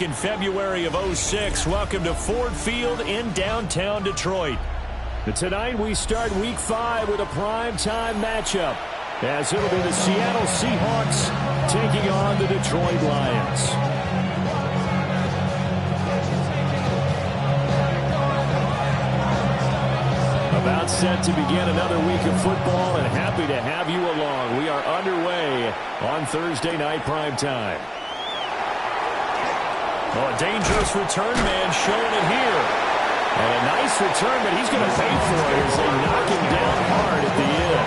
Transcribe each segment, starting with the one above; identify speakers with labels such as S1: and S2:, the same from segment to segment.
S1: In February of '06, welcome to Ford Field in downtown Detroit. Tonight we start Week 5 with a primetime matchup, as it'll be the Seattle Seahawks taking on the Detroit Lions. About set to begin another week of football, and happy to have you along. We are underway on Thursday night primetime. Oh, a dangerous return man showing it here. And a nice return, but he's going to pay for it as they knock him down hard at the end.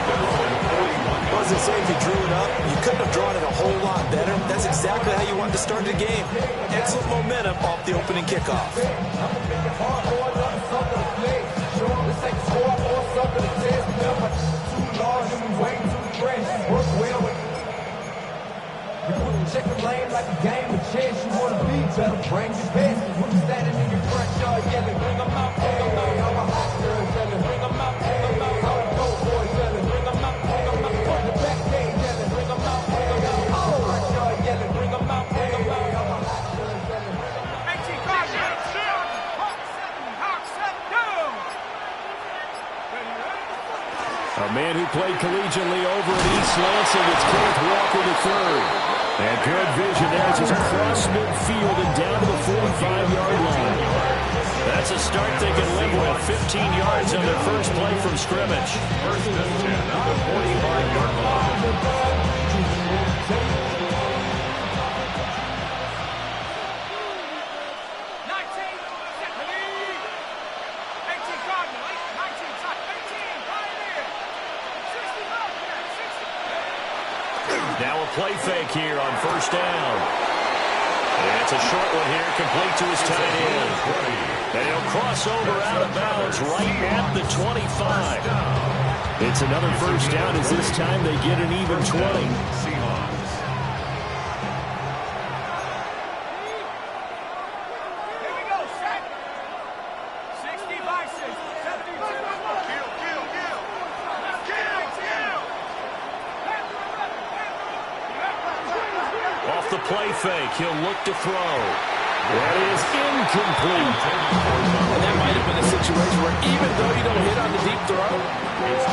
S2: Well, as they say, if you drew it up, you couldn't have drawn it a whole lot better. That's exactly how you wanted to start the game. Excellent momentum off the opening kickoff.
S3: Check the lane like a game of chess. You want to be better, bring your best. When you standing in your front yard yelling, bring them out, bring them out. I'm a hot girl yelling, bring them out, bring them out. I'm a dope boy yelling, bring them out, bring them out. Put the back gate yelling, bring them out, bring them out. I'm a front yard yelling, bring them out, bring them out. I'm a hot girl yelling, bring them out. 18 cars, Hawks, down.
S1: A man who played collegiately over at East Lansing, it's Kenneth Walker III. And good vision there as he's across midfield and down to the 45-yard line. That's a start they can live with. 15 yards on their first play from scrimmage.
S4: First and 10 at the 45-yard line.
S1: Now a play fake here on first down. And it's a short one here, complete to his tight end. And he'll cross over out of bounds right at the 25. It's another first down as this time they get an even 20. Off the play fake, he'll look to throw. That is incomplete.
S2: And that might have been a situation where even though you don't hit on the deep throw,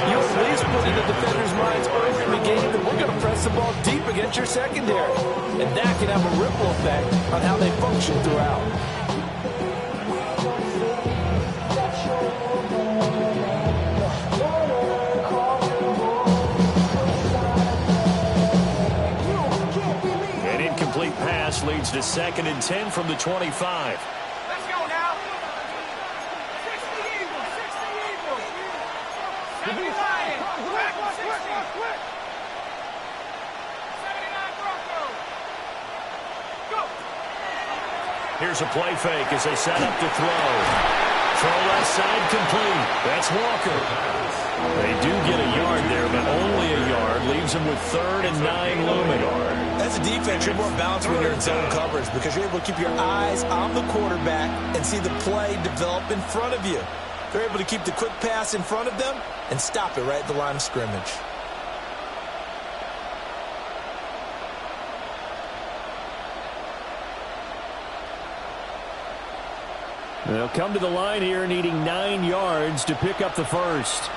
S2: you at least put in the defender's minds early in the game that we're going to press the ball deep against your secondary. And that can have a ripple effect on how they function throughout.
S1: Pass leads to 2nd and 10 from the 25.
S3: Let's go now. 60 Eagles, 60 Eagles. 70 Lions, back 60. 79 Broncos. Go.
S1: Here's a play fake as they set up to throw. Throw left side complete. That's Walker. They do get a yard there, but only a yard. Leaves them with 3rd and 9 looming.
S2: As a defense, you're more balanced when you're in zone coverage because you're able to keep your eyes on the quarterback and see the play develop in front of you. They're able to keep the quick pass in front of them and stop it right at the line of scrimmage.
S1: They'll come to the line here needing 9 yards to pick up the first.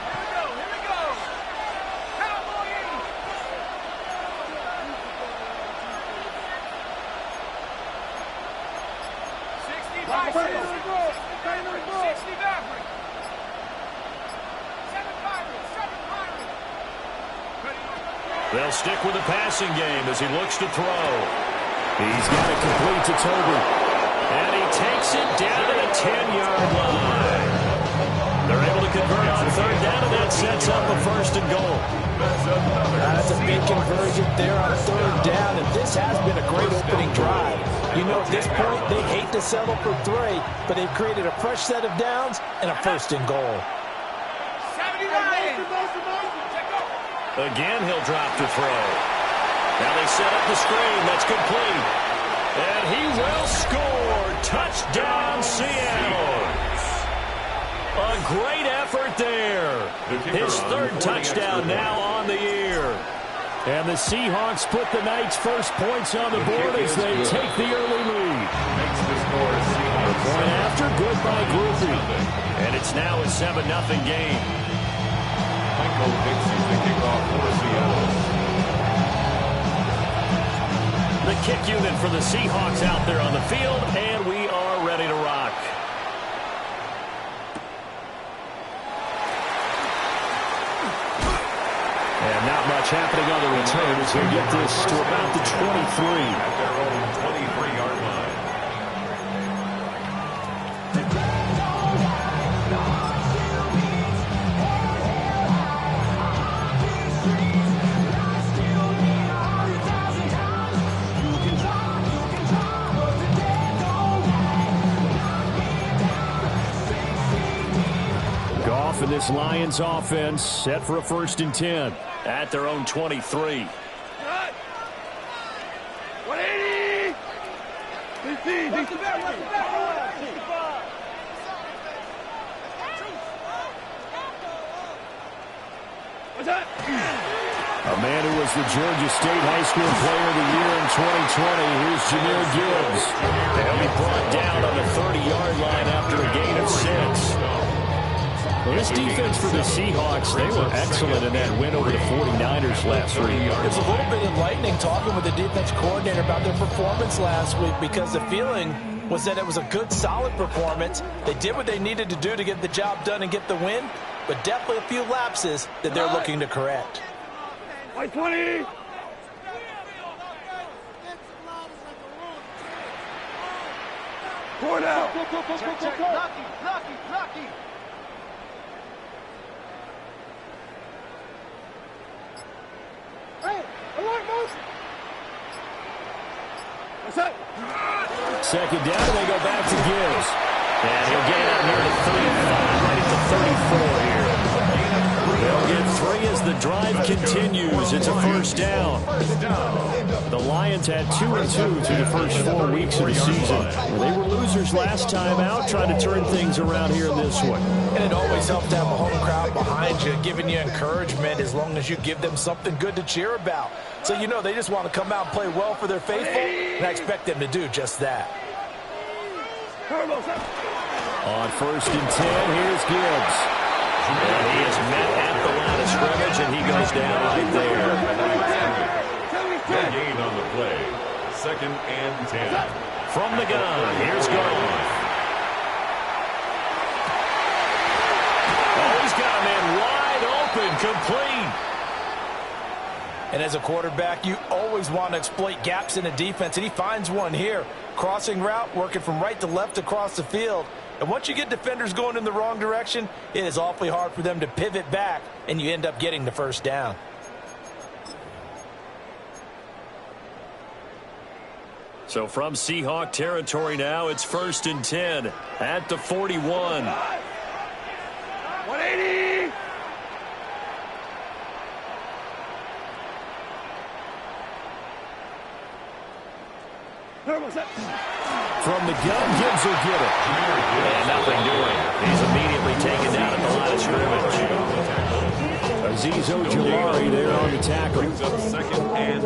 S1: They'll stick with the passing game as he looks to throw. He's got it complete to Toby. And he takes it down to the 10-yard line. They're able to convert on 3rd down, and that sets up a 1st and goal.
S2: That's a big conversion there on 3rd down, and this has been a great opening drive. You know, at this point, they hate to settle for 3, but they've created a fresh set of downs and a 1st and goal.
S3: 79.
S1: Again, he'll drop to throw. Now they set up the screen. That's complete. And he will score. Touchdown, Seattle. A great effort there. His 3rd touchdown now on the year. And the Seahawks put the night's first points on the board as they take the early lead. Mr. Goodbye Groupie. And it's now a 7-0 game.
S4: Michael Dixie's the kickoff for Seattle.
S1: The kick unit for the Seahawks out there on the field, and we are ready to rock. And not much happening on the return as we get this to about the 23.
S4: At their own 23-yard line.
S1: Goff and this Lions offense set for a 1st and 10 at their own 23.
S3: 180! 15! What's that?
S1: A man who was the Georgia State High School Player of the Year in 2020. Here's Jahmyr Gibbs. He'll be brought down on the 30-yard line after a gain of 6. Well, this defense for the Seahawks, they were excellent in that win over the 49ers last week.
S2: It's a little bit enlightening talking with the defense coordinator about their performance last week, because the feeling was that it was a good, solid performance. They did what they needed to do to get the job done and get the win, but definitely a few lapses that they're looking to correct.
S3: White 20! Pour it out! Check. Lucky! Hey, alert motion! What's that?
S1: 2nd down, they go back to Gibbs. And he'll get it out near the 35, right at the 34 here. They'll get 3 as the drive continues. It's a 1st down. The Lions had 2-2 through the first 4 weeks of the season. They were losers last time out, trying to turn things around here in this one.
S2: And it always helps to have a home crowd behind you, giving you encouragement as long as you give them something good to cheer about. So you know they just want to come out and play well for their faithful, and I expect them to do just that.
S1: On 1st and 10, here's Gibbs. And he is met at the line of scrimmage, and he goes down right there.
S4: No gain on the play. 2nd and 10.
S1: From the gun, here's Goff. Oh, he's got a man wide open, complete.
S2: And as a quarterback, you always want to exploit gaps in a defense, and he finds one here. Crossing route, working from right to left across the field. And once you get defenders going in the wrong direction, it is awfully hard for them to pivot back, and you end up getting the 1st down.
S1: So from Seahawk territory now, it's 1st and 10 at the 41.
S3: 180!
S1: From the gun, Gibbs will get it. And nothing doing. He's immediately taken down at the line of scrimmage. Azeez Ojulari there on the tackle.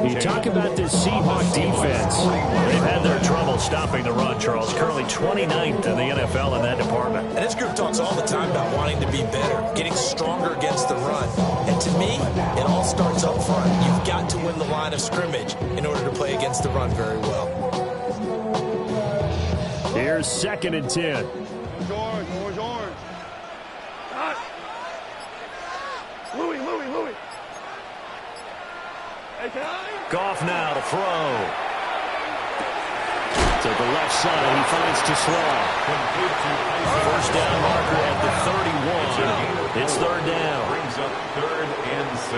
S1: You talk about this Seahawk defense. They've had their trouble stopping the run, Charles. Currently 29th in the NFL in that department.
S2: And this group talks all the time about wanting to be better, getting stronger against the run. And to me, it all starts up front. You've got to win the line of scrimmage in order to play against the run very well.
S1: Here's 2nd and 10.
S3: Orange. Hot. Louis. Hey, can I?
S1: Goff now to throw. To the left side, he finds to slow. 1st down marker at the 31. It's 3rd down.
S4: Brings up 3rd and 6.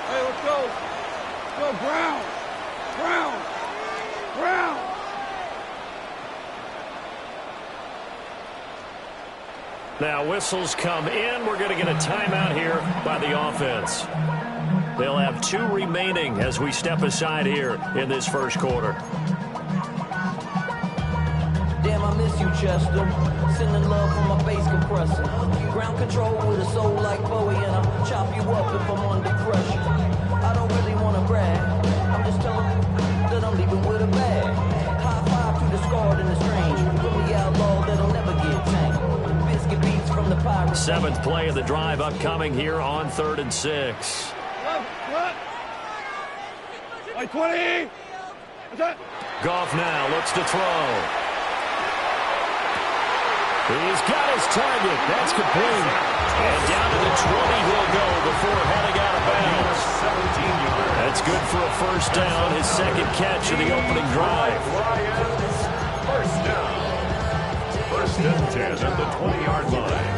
S3: Hey, let's go. Go, Brown.
S1: Now whistles come in. We're going to get a timeout here by the offense. They'll have 2 remaining as we step aside here in this 1st quarter.
S5: Damn, I miss you, Chester. Sending love from my bass compressor. Ground control with a soul like Bowie, and I'll chop you up if I'm under pressure. I don't really want to brag. I'm just telling you that I'm leaving with a bag. High five to the scarred and the strange. Put me outlaw
S1: Seventh play of the drive upcoming here on 3rd and 6.
S3: 20.
S1: Goff now looks to throw. He's got his target. That's complete. And down to the 20 he'll go before heading out of bounds. That's good for a first down, his second catch of the opening drive.
S4: First down. First and 10 at the 20-yard line.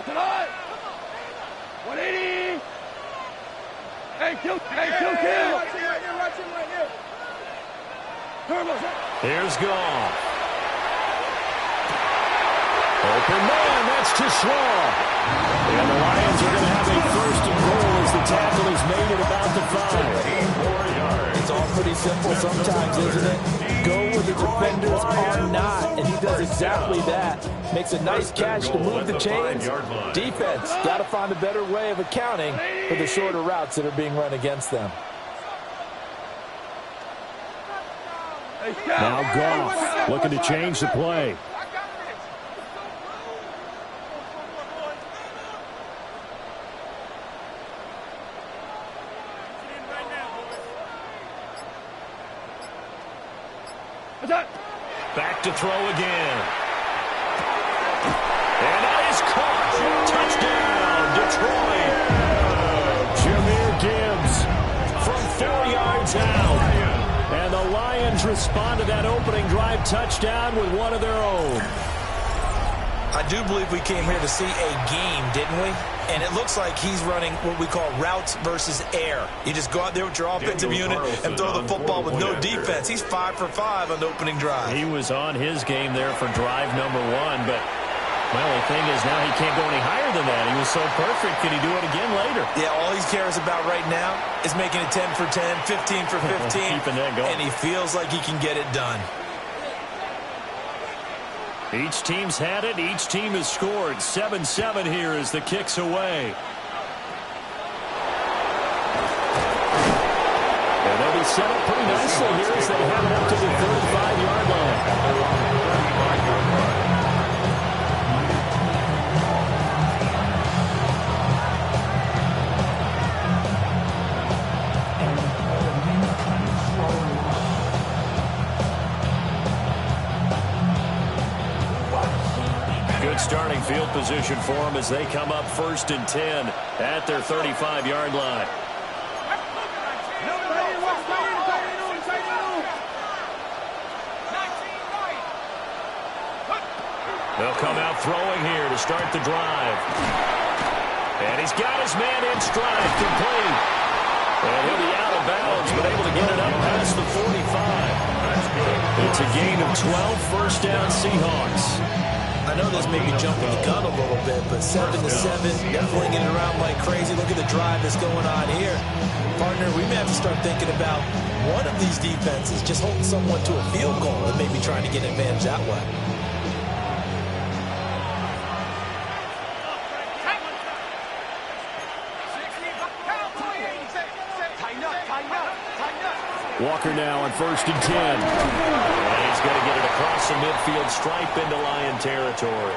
S3: Tonight, 180. Hey, kill.
S1: Here's Goff. Open man, that's to Shaw. And the Lions are going to have a first and goal as the tackle is made at about the 5.
S2: It's all pretty simple sometimes, isn't it? Go where the defenders are not, and he does exactly that. Makes a nice catch to move the chains. Defense got to find a better way of accounting for the shorter routes that are being run against them.
S1: Now Goff looking to change the play. Back to throw again. And that is caught. Touchdown, Detroit. Jahmyr Gibbs from 4 yards out. And the Lions respond to that opening drive touchdown with one of their own.
S6: I do believe we came here to see a game, didn't we? And it looks like he's running what we call routes versus air. You just go out there with your offensive unit and throw the football with no defense. He's 5 for 5 on the opening drive.
S1: He was on his game there for drive number 1, but my only thing is now he can't go any higher than that. He was so perfect. Can he do it again later?
S6: Yeah, all he cares about right now is making it 10 for 10, 15 for 15.
S1: Keeping that going.
S6: And he feels like he can get it done.
S1: Each team's had it. Each team has scored. 7-7 here as the kick's away. And they'll be set up pretty nicely here as they have it up to the 35-yard line. Good starting field position for them as they come up 1st and 10 at their 35-yard line. They'll come out throwing here to start the drive. And he's got his man in stride, complete. And he'll be out of bounds, but able to get it up past the 45. It's a gain of 12, first down Seahawks.
S6: I know this may be jumping the gun a little bit, but 7-7, flinging it around like crazy. Look at the drive that's going on here. Partner, we may have to start thinking about one of these defenses just holding someone to a field goal and maybe trying to get an advantage that way.
S1: Walker now on 1st and 10. And he's going to get it across the midfield stripe into Lion territory.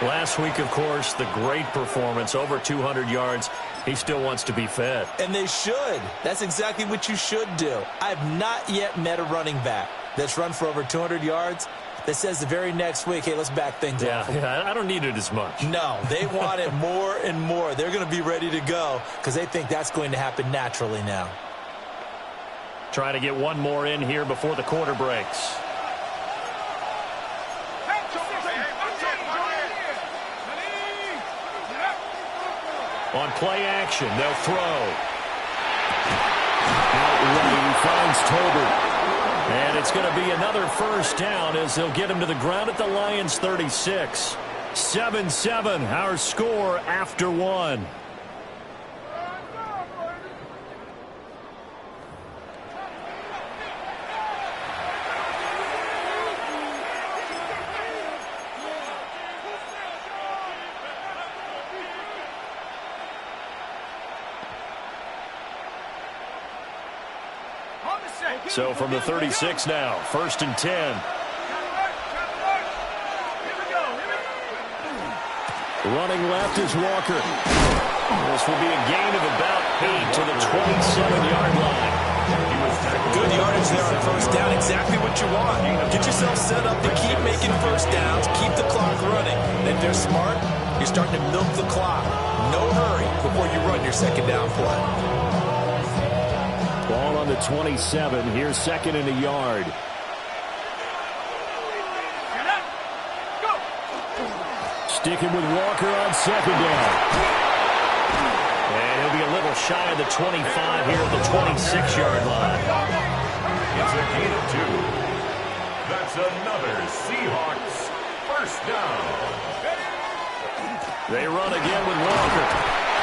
S1: Last week, of course, the great performance, over 200 yards. He still wants to be fed.
S6: And they should. That's exactly what you should do. I have not yet met a running back that's run for over 200 yards that says the very next week, hey, let's back things up.
S1: Yeah, I don't need it as much.
S6: No, they want it more and more. They're going to be ready to go because they think that's going to happen naturally now.
S1: Trying to get one more in here before the quarter breaks. On play action, they'll throw. Out right, he finds Tolbert. And it's going to be another first down as they'll get him to the ground at the Lions' 36. 7-7, our score after 1. So from the 36 now, 1st and 10. Running left is Walker. This will be a gain of about 8 to the 27-yard line.
S6: Good yardage there on first down. Exactly what you want. Get yourself set up to keep making first downs, keep the clock running. And if they're smart, you're starting to milk the clock. No hurry before you run your second down play.
S1: Ball on the 27. Here's 2nd and a yard. Sticking with Walker on 2nd down. And he'll be a little shy of the 25 here at the 26-yard line.
S4: It's a gain of 2. That's another Seahawks first down.
S1: They run again with Walker.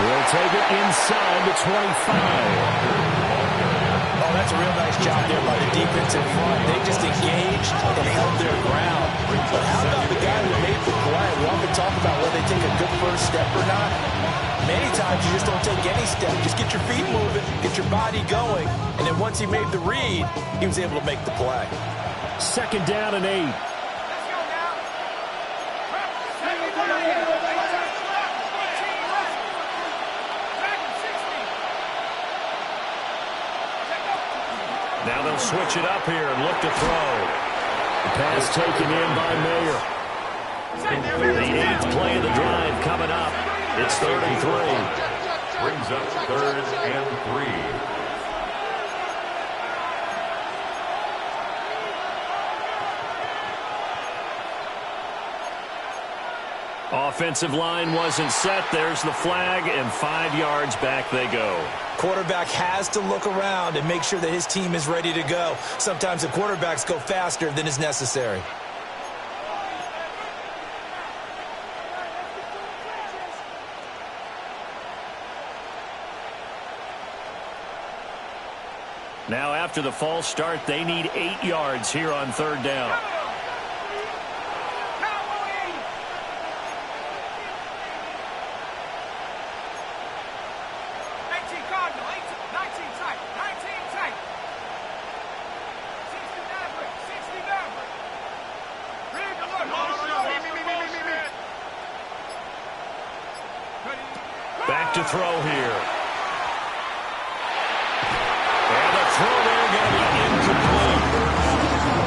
S1: He'll take it inside the 25.
S6: Oh, that's a real nice job there by the defensive front. They just engaged and held their ground. But how about the guy who made the play? We often talk about whether they take a good first step or not. Many times you just don't take any step. Just get your feet moving, get your body going. And then once he made the read, he was able to make the play.
S1: 2nd down and 8. Now they'll switch it up here and look to throw. The pass taken in by Mayer. The 8th play of the drive coming up. It's 3rd and 3.
S4: Brings up 3rd and 3.
S1: Offensive line wasn't set. There's the flag, and 5 yards back they go.
S6: Quarterback has to look around and make sure that his team is ready to go. Sometimes the quarterbacks go faster than is necessary.
S1: Now after the false start, they need 8 yards here on 3rd down. Back to throw here. And the throw there going to be incomplete.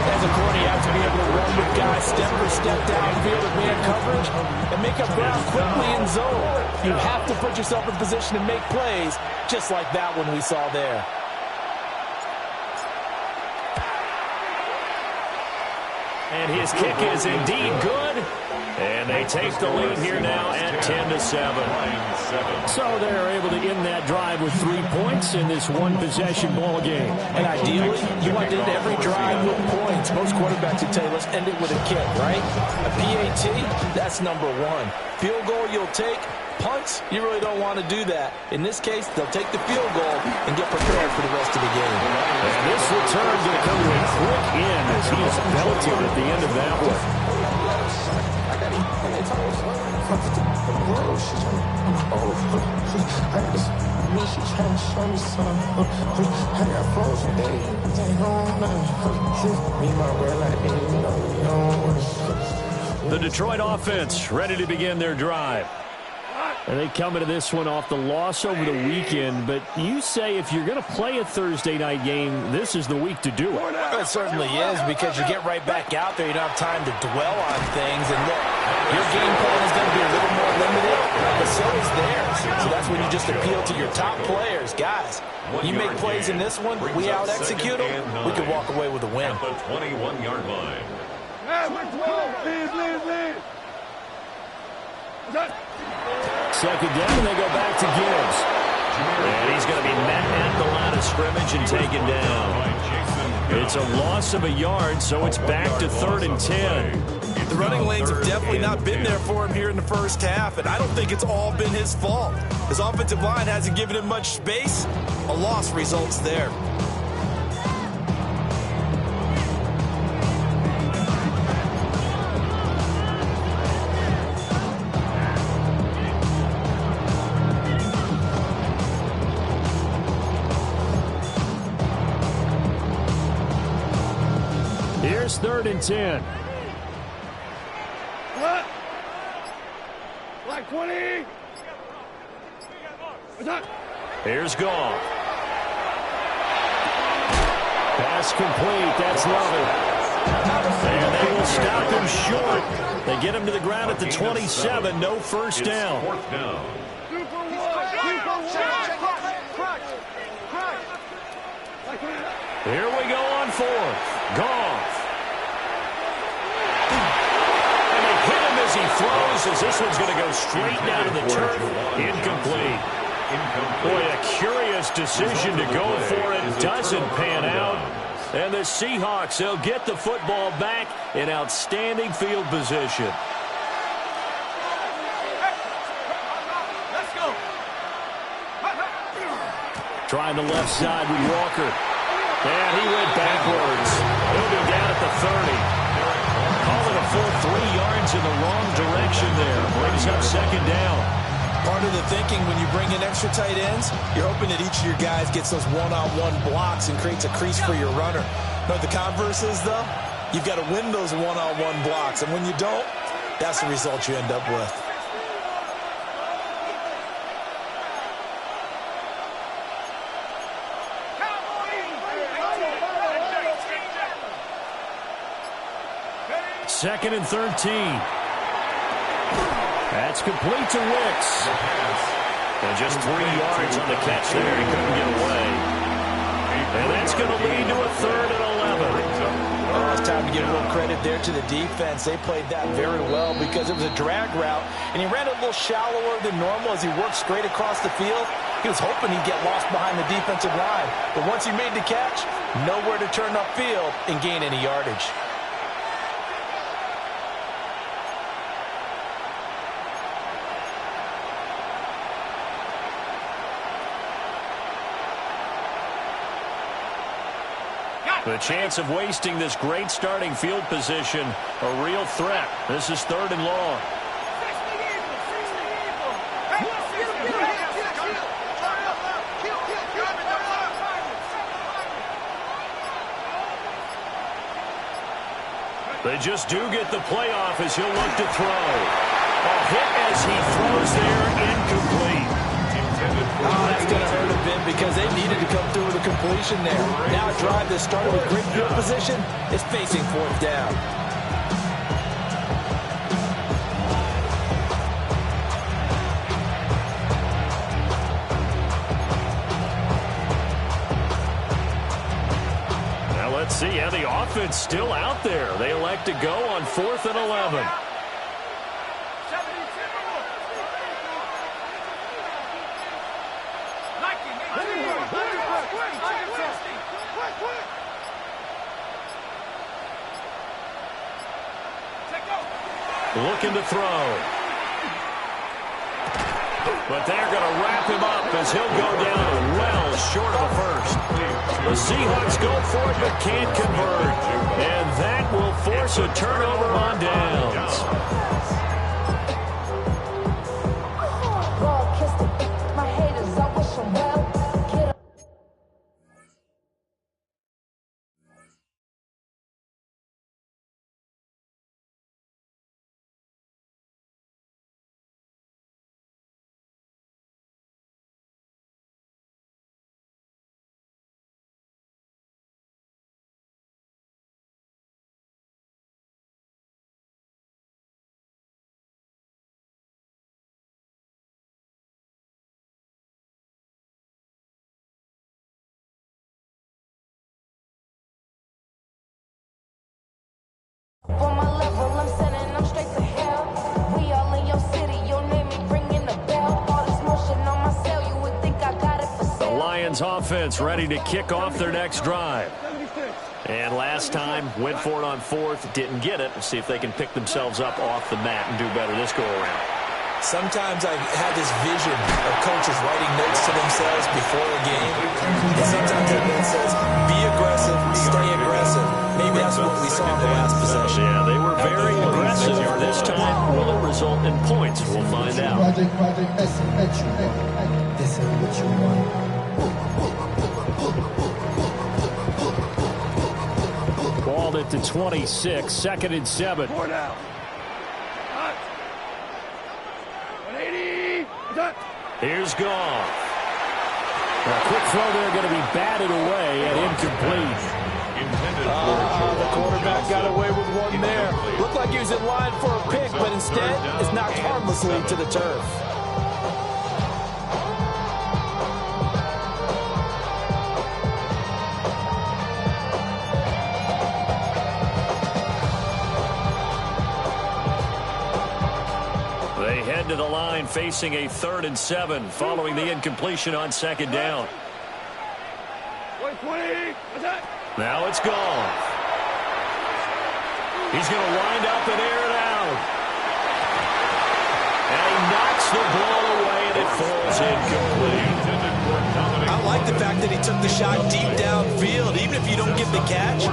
S2: As a corner, you have to be able to run with guys step for step downfield with man coverage and make up ground quickly in zone. You have to put yourself in position to make plays, just like that one we saw there.
S1: And his kick is indeed good. And they take the lead here now at 10-7. So they're able to end that drive with 3 points in this one-possession ball game.
S2: And ideally, you want to end every drive with points. Most quarterbacks would tell you, let's end it with a kick, right? A PAT, that's number 1. Field goal you'll take. Punts, you really don't want to do that. In this case, they'll take the field goal and get prepared for the rest of the game.
S1: And this return going to come to a quick end as he is belted at the end of that one. The Detroit offense ready to begin their drive. And they come into this one off the loss over the weekend, but you say if you're going to play a Thursday night game, this is the week to do it.
S2: Well, it certainly is, because you get right back out there. You don't have time to dwell on things. And look, your game plan is going to be a little more limited, but so is theirs. So that's when you just appeal to your top players. Guys, you make plays in this one, we out-execute them, we can walk away with a win.
S4: At the 21-yard line.
S1: Second down, they go back to Gibbs. And he's going to be met at the line of scrimmage and taken down. It's a loss of a yard, so it's back to 3rd and 10.
S6: The running lanes have definitely not been there for him here in the first half, and I don't think it's all been his fault. His offensive line hasn't given him much space. A loss results there.
S1: Here's 3rd and 10.
S7: Black 20.
S1: Here's Goff. Pass complete. That's Lovett. And they will stop him short. They get him to the ground at the 27. No first down.
S4: 4th down.
S1: Here we go on 4th. Goff. And they hit him as he throws, as this one's going to go straight down to the turf. Incomplete. Boy, a curious decision to go for it. Doesn't pan out. And the Seahawks, they'll get the football back in outstanding field position. Trying the left side with Walker. And he went backwards. He'll be down at the 30. Calling a full 3 yards in the wrong direction there. Brings up 2nd down.
S6: Part of the thinking when you bring in extra tight ends, you're hoping that each of your guys gets those one-on-one blocks and creates a crease for your runner. But the converse is, though, you've got to win those one-on-one blocks. And when you don't, that's the result you end up with.
S1: Second and 13. That's complete to Wicks. And just 3 yards on the catch there. He couldn't get away. And that's going to lead to a 3rd and 11.
S6: Oh, it's time to give a little credit there to the defense. They played that very well because it was a drag route, and he ran a little shallower than normal as he worked straight across the field. He was hoping he'd get lost behind the defensive line. But once he made the catch, nowhere to turn upfield and gain any yardage.
S1: The chance of wasting this great starting field position, a real threat. This is 3rd and long. They just do get the playoff as he'll look to throw. A hit as he throws there, incomplete.
S6: Oh, that's going to hurt a bit because they needed to come through with a completion there. Now a drive that started with great field position is facing 4th down.
S1: Now let's see how the offense still out there. They elect to go on 4th and 11. Looking to throw. But they're going to wrap him up as he'll go down well short of a first. The Seahawks go for it but can't convert. And that will force a turnover on downs.
S8: For my level, I'm sending them straight to hell. We all in your city, your name ain't ringing the bell. All this motion on my cell, you would think I got it for sale.
S1: The Lions offense ready to kick off their next drive. And last time, went for it on 4th, didn't get it. We'll see if they can pick themselves up off the mat and do better this go-around.
S6: Sometimes I have this vision of coaches writing notes to themselves before a game. And sometimes that note says, be aggressive, stay aggressive. Maybe that's what we saw in the last possession.
S1: Yeah, they were very aggressive. This time, will it result in points? We'll find out.
S9: This is what you want.
S1: Ball to at the 26, 2nd and 7.
S3: 4 now. 180.
S1: Here's Goff. A quick throw there going to be batted away and incomplete.
S2: The quarterback got away with one there. Looked like he was in line for a pick, but instead it's knocked harmlessly to the turf.
S1: They head to the line facing a 3rd and 7 following the incompletion on 2nd down.
S3: 120.
S1: Now it's gone. He's going to wind up and air it out. And he knocks the ball away, and it falls incomplete.
S6: I like the fact that he took the shot deep downfield. Even if you don't get the catch,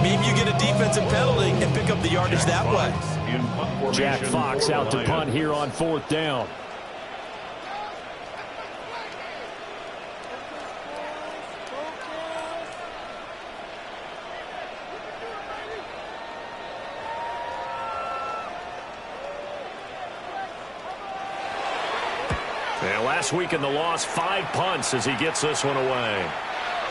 S6: maybe you get a defensive penalty and pick up the yardage that way.
S1: Jack Fox out to punt here on 4th down. And last week in the loss, 5 punts as he gets this one away.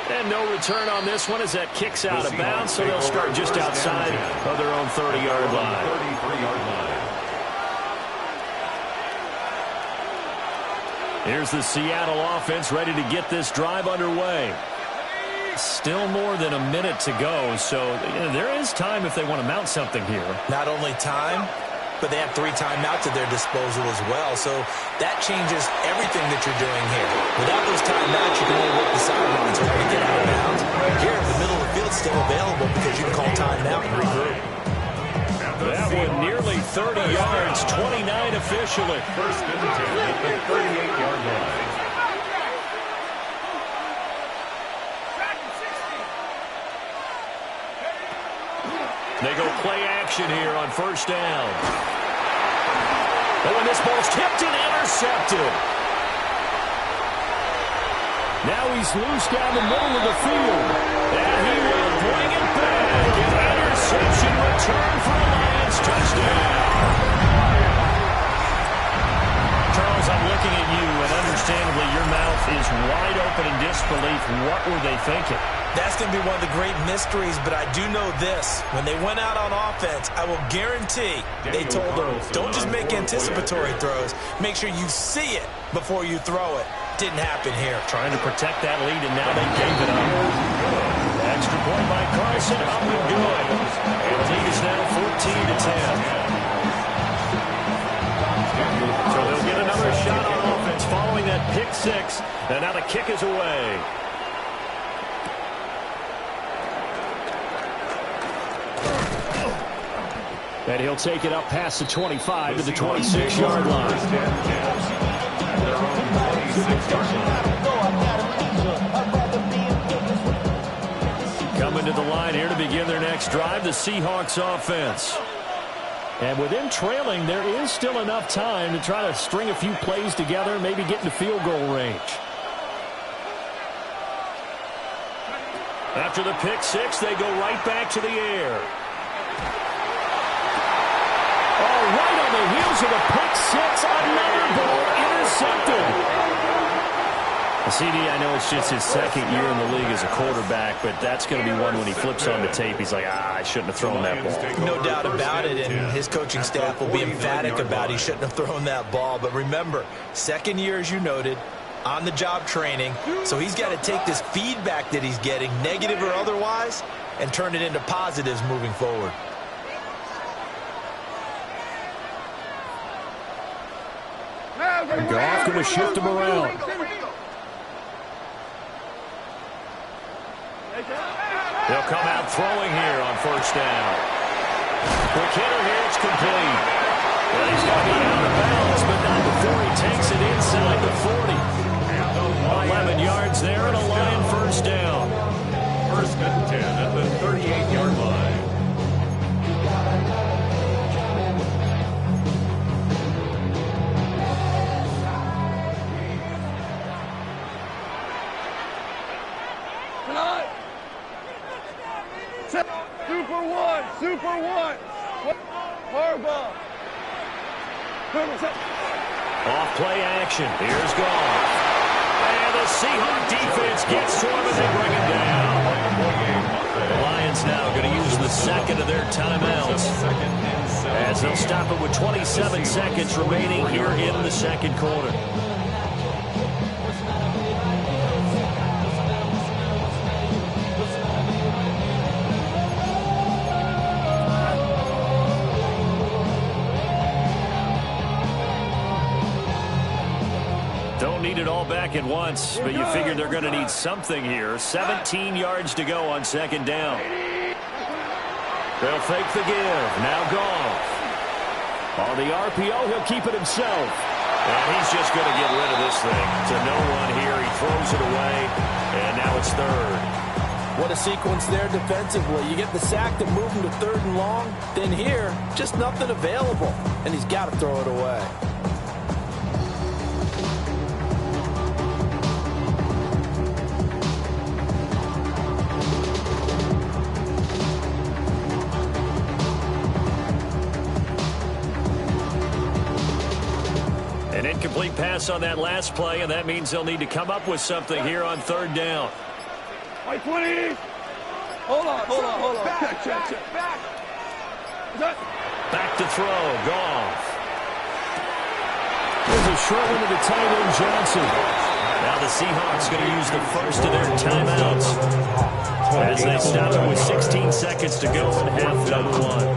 S1: And no return on this one as that kicks out of bounds, so they'll start just outside of their own 30-yard line. Here's the Seattle offense ready to get this drive underway. Still more than a minute to go, so there is time if they want to mount something here.
S6: Not only time, but they have 3 timeouts at their disposal as well. So that changes everything that you're doing here. Without those timeouts, you can only work the sidelines, try to get out of bounds. Here, the middle of the field's still available because you can call timeout and regroup.
S1: That one nearly 30 yards, 29 officially.
S4: 1st and 10 at the 38-yard line.
S1: They go play action here on 1st down. Oh, and this ball's tipped and intercepted. Now he's loose down the middle of the field. And he will bring it back. An interception return for a Lions touchdown. Charles, I'm looking at you, and understandably your mouth is wide open in disbelief. What were they thinking?
S6: That's going to be one of the great mysteries, but I do know this. When they went out on offense, I will guarantee they told them, don't just make anticipatory throws. Make sure you see it before you throw it. Didn't happen here.
S1: Trying to protect that lead, and now they gave it up. Extra point by Carson, up and good. And the lead is now 14-10. So they'll get another shot on offense following that pick 6. And now the kick is away. And he'll take it up past the 25 to the 26-yard line. Coming to the line here to begin their next drive, the Seahawks offense. And with them trailing, there is still enough time to try to string a few plays together, maybe get into field goal range. After the pick 6, they go right back to the air. Oh, right on the heels of the pick 6, another ball intercepted. CD, I know it's just his 2nd year in the league as a quarterback, but that's going to be one when he flips on the tape, he's like, I shouldn't have thrown that ball.
S6: No doubt about it, and his coaching staff will be emphatic about he shouldn't have thrown that ball. But remember, 2nd year, as you noted, on-the-job training, so he's got to take this feedback that he's getting, negative or otherwise, and turn it into positives moving forward.
S1: Goff going to shift him around. They'll come out throwing here on 1st down. Quick hitter here, it's complete. Well, he's going to be out of bounds, but not before he takes it inside the 40. 11 yards there and a Lion 1st down.
S4: 1st and 10 at the 38-yard line.
S3: Super one. Super one. Harbaugh.
S1: Off play action. Here's Goff. And the Seahawk defense gets to him and they bring him down. The Lions now going to use the second of their timeouts as they'll stop it with 27 seconds remaining here in the second quarter. Don't need it all back at once, but you figure they're going to need something here. 17 yards to go on second down. They'll fake the give. Now Goff. On the RPO, he'll keep it himself. And he's just going to get rid of this thing to no one here. He throws it away, and now it's third.
S2: What a sequence there defensively. You get the sack to move him to third and long. Then here, just nothing available. And he's got to throw it away.
S1: An incomplete pass on that last play, and that means they'll need to come up with something here on third down.
S3: White 20. Hold on. Check.
S1: Back to throw. Goff. There's a short one to the tight end, Johnson. Now the Seahawks going to use the first of their timeouts as they stop it with 16 seconds to go in half number one.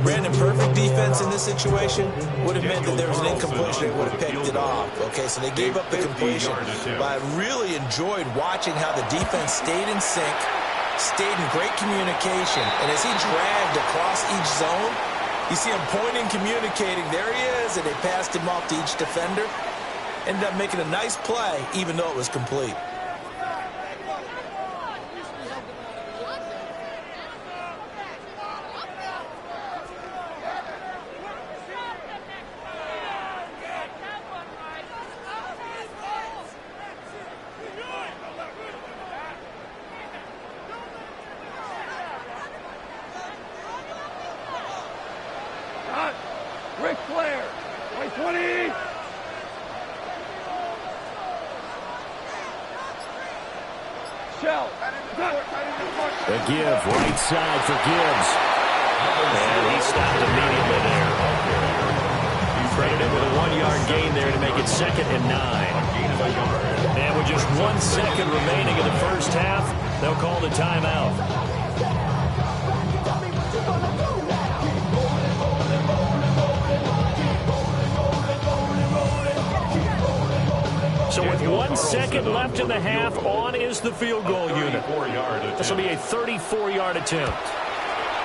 S6: Brandon, perfect defense in this situation would have meant that there was an incompletion. They would have picked it off. Okay, so they gave up the completion. But I really enjoyed watching how the defense stayed in sync, stayed in great communication. And as he dragged across each zone, you see him pointing, communicating. There he is, and they passed him off to each defender. Ended up making a nice play, even though it was complete.
S3: Ric Flair. White 20. Shell.
S1: The give, right side for Gibbs. And he stopped immediately there. Credited with a 1-yard gain there to make it 2nd and 9. And with just 1 second remaining in the first half, they'll call the timeout. So with 1 second left in the half, on is the field goal unit. This will be a 34-yard attempt.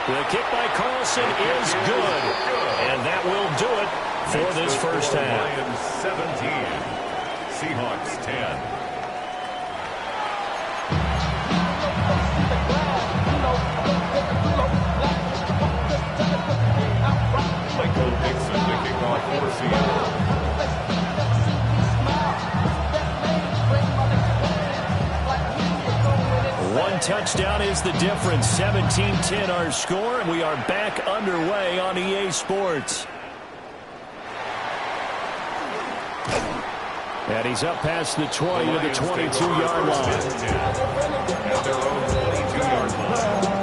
S1: The kick by Carlson is good. And that will do it for this first half.
S4: Lions 17, Seahawks 10. Michael Dixon to kick off for Seattle.
S1: One touchdown is the difference. 17-10 our score, and we are back underway on EA Sports. And he's up past the 20 to the 22-yard line.
S4: At their own 22-yard line.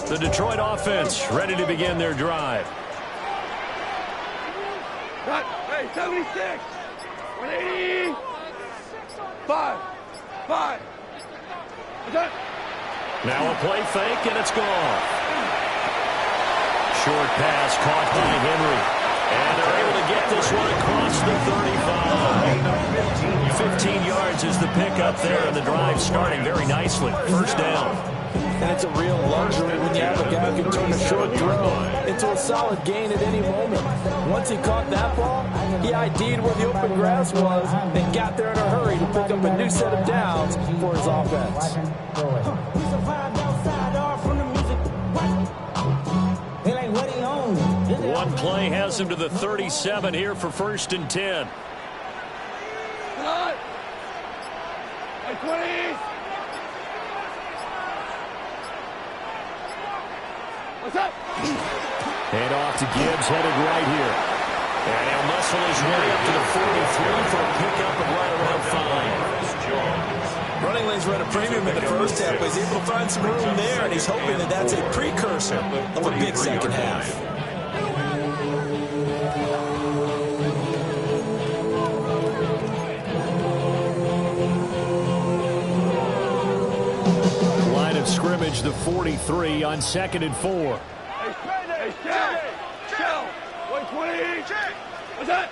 S1: The Detroit offense ready to begin their drive.
S3: Hey, 76. 180. 5.
S1: Now a play fake, and it's gone. Short pass caught by Henry. And they're able to get this one across the 35. 15 yards is the pickup there, and the drive starting very nicely. First down.
S2: And it's a real luxury when you have a guy who can turn a short throw into a solid gain at any moment. Once he caught that ball, he ID'd where the open grass was, then got there in a hurry to pick up a new set of downs for his offense.
S1: One play has him to the 37 here for 1st and 10.
S3: What's up?
S1: Hand off to Gibbs, headed right here. And he'll muscle his way up to the 43 for a pickup of right around 5.
S2: Running lanes were at a premium in the first half, but he's able to find some room there, and he's hoping that that's a precursor of a big second half.
S1: Line of scrimmage, the 43 on 2nd and 4.
S3: What's that?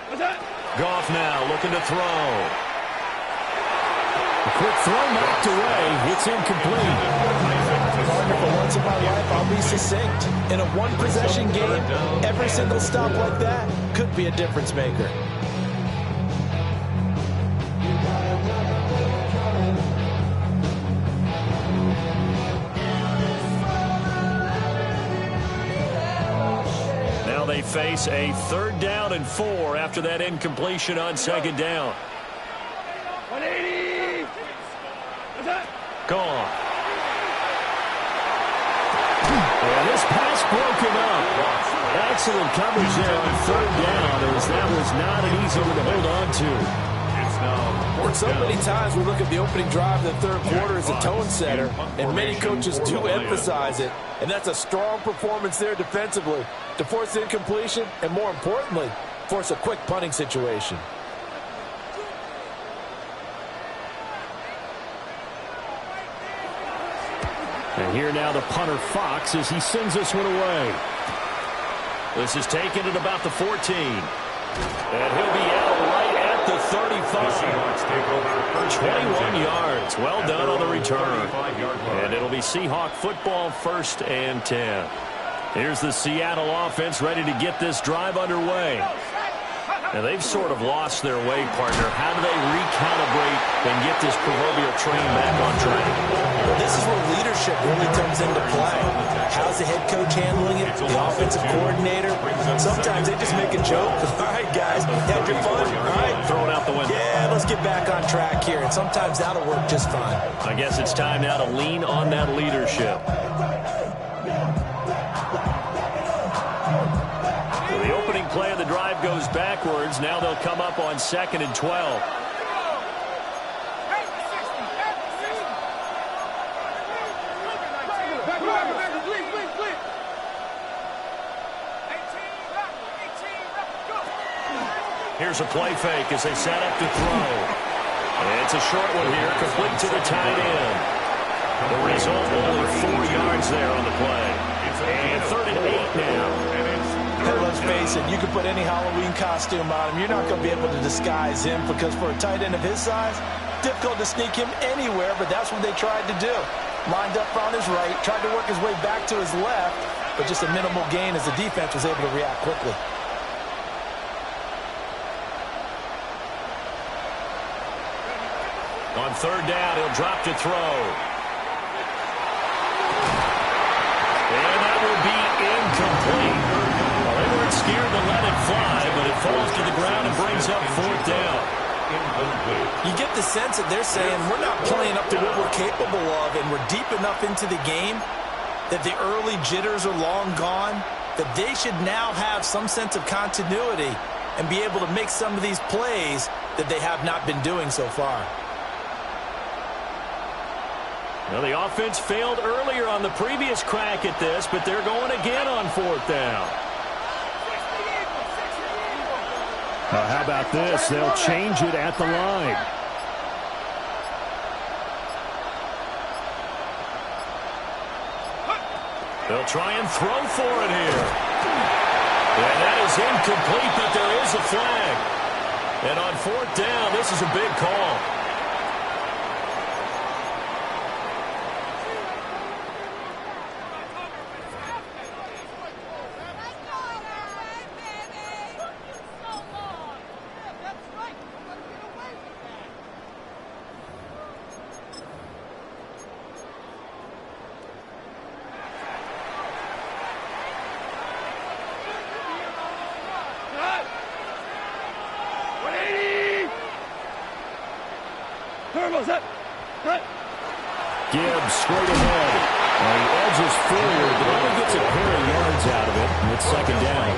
S3: What's that?
S1: Goff now looking to throw.
S2: A quick throw knocked away. It's incomplete. Partner, for once in my life, I'll be succinct. In a one-possession game, every single stop like that could be a difference maker.
S1: Now they face a 3rd down and 4 after that incompletion on 2nd down.
S3: 180. What's that?
S1: Gone. And this pass broken up. Excellent coverage there on 3rd down, as that was not an easy one to hold on to.
S2: So many times we look at the opening drive of the third quarter as a tone setter, and many coaches do emphasize it, and that's a strong performance there defensively to force incompletion and, more importantly, force a quick punting situation.
S1: And here now the punter Fox as he sends this one away. This is taken at about the 14. And he'll be out right at the 35. 21 yards. Well done on the return. And it'll be Seahawk football, 1st and 10. Here's the Seattle offense ready to get this drive underway. Now, they've sort of lost their way, partner. How do they recalibrate and get this proverbial train back on track?
S6: Well, this is where leadership really comes into play. How's the head coach handling it? The offensive coordinator? Sometimes they just make a joke. All right, guys, had your fun? All right.
S1: Throw it out the window.
S6: Yeah, let's get back on track here. And sometimes that'll work just fine.
S1: I guess it's time now to lean on that leadership. The opening play of the drive goes backwards. Now they'll come up on 2nd and 12. Here's a play fake as they set up to throw. And it's a short one here, complete to the tight end. The result, only 4 yards there on the play. And 3rd and 8 now.
S2: Hey, let's face it, you can put any Halloween costume on him. You're not going to be able to disguise him because for a tight end of his size, difficult to sneak him anywhere, but that's what they tried to do. Lined up on his right, tried to work his way back to his left, but just a minimal gain as the defense was able to react quickly.
S1: On 3rd down, he'll drop to throw. And that will be incomplete. Well, they weren't scared to let it fly, but it falls to the ground and brings up 4th down.
S6: You get the sense that they're saying we're not playing up to what we're capable of, and we're deep enough into the game that the early jitters are long gone, that they should now have some sense of continuity and be able to make some of these plays that they have not been doing so far.
S1: Well, the offense failed earlier on the previous crack at this, but they're going again on 4th down. How about this? They'll change it at the line. They'll try and throw for it here. And that is incomplete, but there is a flag. And on 4th down, this is a big call. Gibbs straight ahead. And he edges forward, but only gets a pair of yards out of it. And it's second down.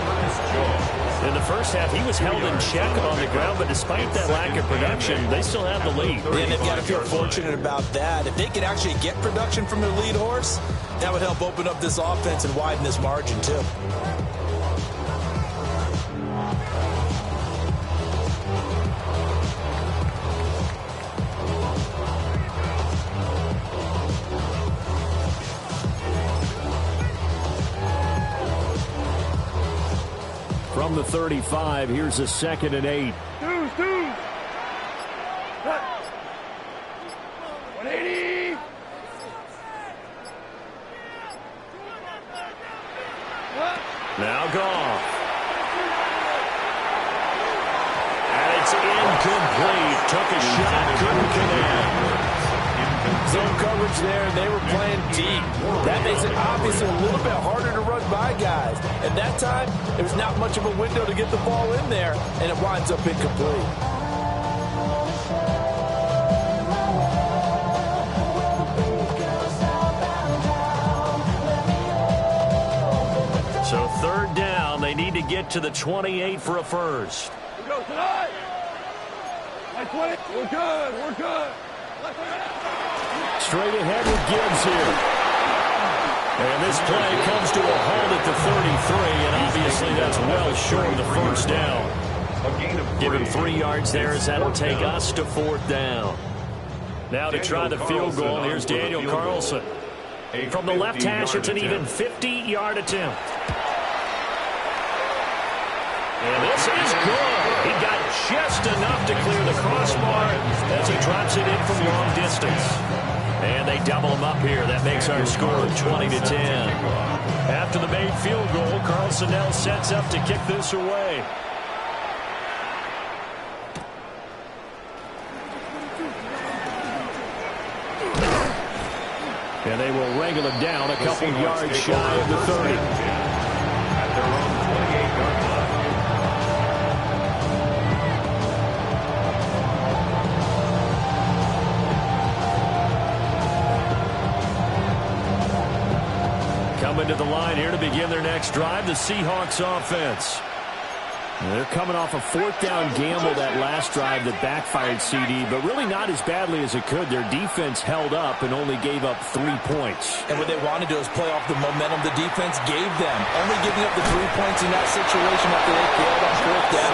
S1: In the first half, he was held in check on the ground, but despite that lack of production, they still have the lead.
S6: And they've got to feel fortunate about that. If they could actually get production from their lead horse, that would help open up this offense and widen this margin, too.
S1: From the 35, here's a 2nd and 8.
S3: 180.
S1: Now Goff. And it's incomplete. Took a shot, couldn't connect.
S2: Zone coverage there, and they were playing deep. That makes it obviously a little bit harder to run by guys. At that time, there's not much of a window to get the ball in there, and it winds up incomplete.
S1: So 3rd down, they need to get to the 28 for a first.
S3: We go tonight. 20. We're good. We're good.
S1: Straight ahead with Gibbs here. And this play comes to a halt at the 33, and obviously that's well short of the first down. Give him 3 yards there as that'll take us to 4th down. Now to try the field goal, here's Daniel Carlson. From the left hash, it's an even 50-yard attempt. And this is good. He got just enough to clear the crossbar as he drops it in from long distance. And they double him up here. That makes our score 20-10. After the made field goal, Carlson now sets up to kick this away. And they will wrangle him down a couple yards shy of the 30.
S4: At their own 28-yard line.
S1: Coming to the line here to begin their next drive, the Seahawks offense. They're coming off a 4th down gamble that last drive that backfired CD, but really not as badly as it could. Their defense held up and only gave up 3 points.
S6: And what they want to do is play off the momentum the defense gave them. Only giving up the 3 points in that situation after they failed on 4th down.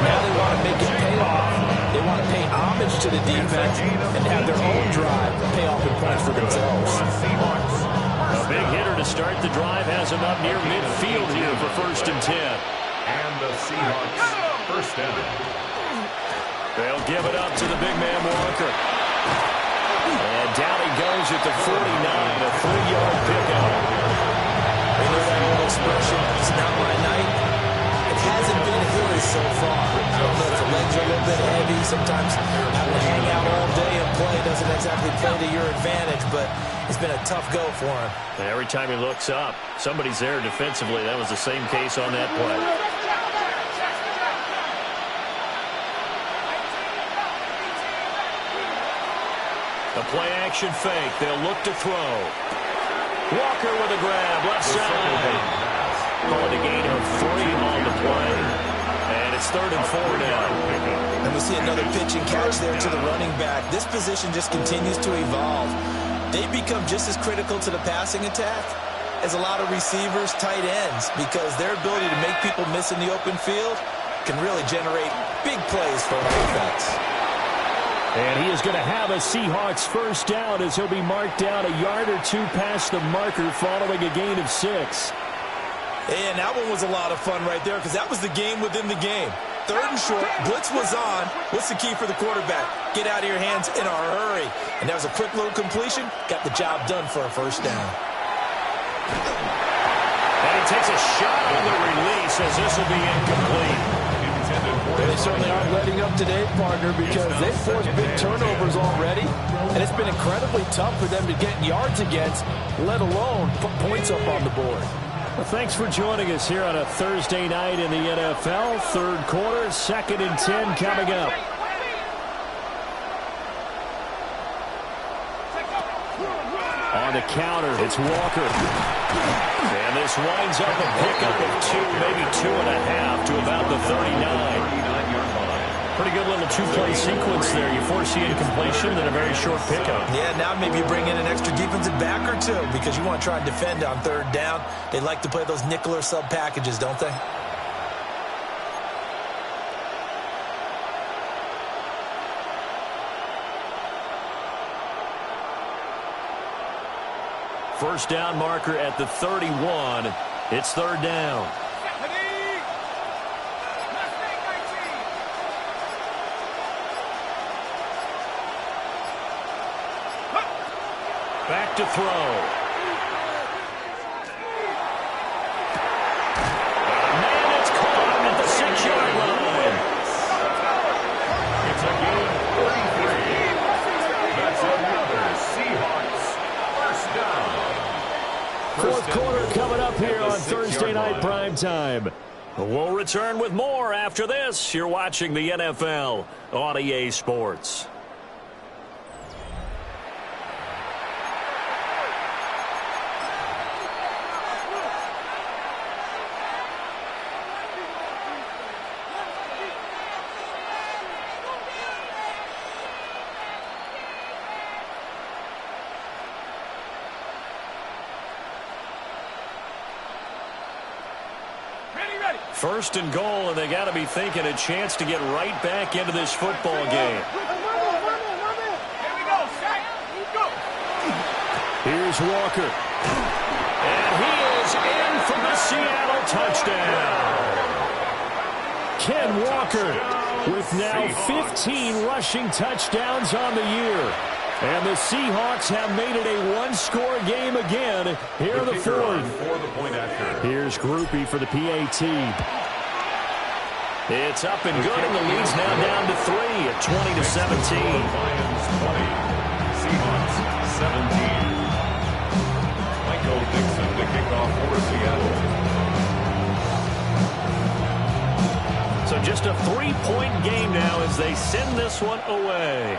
S6: Now they want to make it pay off. They want to pay homage to the defense and have their own drive pay off in points for themselves.
S1: A big hitter to start the drive has him up near midfield here for 1st and 10.
S4: And the Seahawks, 1st down.
S1: They'll give it up to the big man Walker. And down he goes at the 49, a 3-yard pickup.
S6: You know that old expression, it's not my night. It hasn't been his so far. I don't know if the legs are a little bit heavy. Sometimes having to hang out all day and play doesn't exactly play to your advantage, but it's been a tough go for him.
S1: And every time he looks up, somebody's there defensively. That was the same case on that play. The play-action fake. They'll look to throw. Walker with a grab, left side. Calling a gain of 3 on the play. And it's 3rd and 4 now.
S6: And we see another pitch and catch there to the running back. This position just continues to evolve. They become just as critical to the passing attack as a lot of receivers, tight ends, because their ability to make people miss in the open field can really generate big plays for an offense.
S1: And he is going to have a Seahawks 1st down as he'll be marked down a yard or 2 past the marker following a gain of 6.
S6: And that one was a lot of fun right there because that was the game within the game. 3rd and short, blitz was on. What's the key for the quarterback? Get out of your hands in a hurry. And that was a quick little completion. Got the job done for a 1st down.
S1: And he takes a shot on the release as this will be incomplete.
S2: They certainly aren't letting up today, partner, because they've forced big turnovers already, and it's been incredibly tough for them to get yards against, let alone put points up on the board.
S1: Well, thanks for joining us here on a Thursday night in the NFL. 3rd quarter, 2nd and 10 coming up. On the counter, it's Walker. And this winds up a pickup of 2, maybe 2.5 to about the 39-yard line. Pretty good little two-play sequence there. You force the incompletion, then a very short pickup.
S6: Yeah, now maybe you bring in an extra defensive back or two because you want to try and defend on third down. They like to play those nickel or sub packages, don't they?
S1: First down marker at the 31. It's third down. Back to throw. Man, it's caught at the 6-yard line.
S4: It's a gain of 33. That's another Seahawks first down.
S1: Fourth quarter coming up here on Thursday Night Primetime. We'll return with more after this. You're watching the NFL on EA Sports. First and goal, and they got to be thinking a chance to get right back into this football game. Here's Walker. And he is in for the Seattle touchdown. Ken Walker with now 15 rushing touchdowns on the year. And the Seahawks have made it a one-score game again here in the fourth. Here's Groupie for the PAT. It's up and good, and the lead's now down to 3 at 20-17.
S4: Lions 20, Seahawks 17. Michael Dixon to kick off for Seattle.
S1: So just a 3-point game now as they send this one away.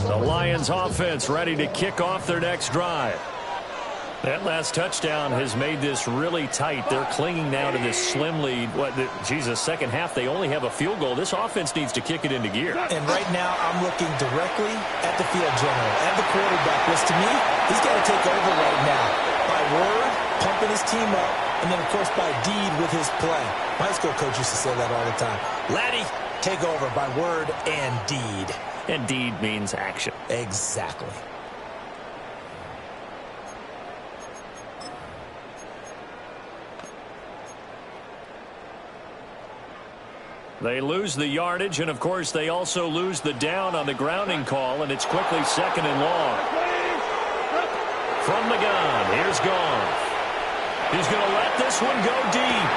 S1: The Lions offense ready to kick off their next drive. That last touchdown has made this really tight. They're clinging now to this slim lead. Second half, they only have a field goal. This offense needs to kick it into gear.
S6: And right now, I'm looking directly at the field general and the quarterback, which to me, he's got to take over right now. By word, pumping his team up, and then, of course, by deed with his play. My high school coach used to say that all the time. Laddie, take over by word and deed.
S1: And deed means action.
S6: Exactly.
S1: They lose the yardage, and, of course, they also lose the down on the grounding call, and it's quickly second and long. From the gun, here's Goff. He's going to let this one go deep.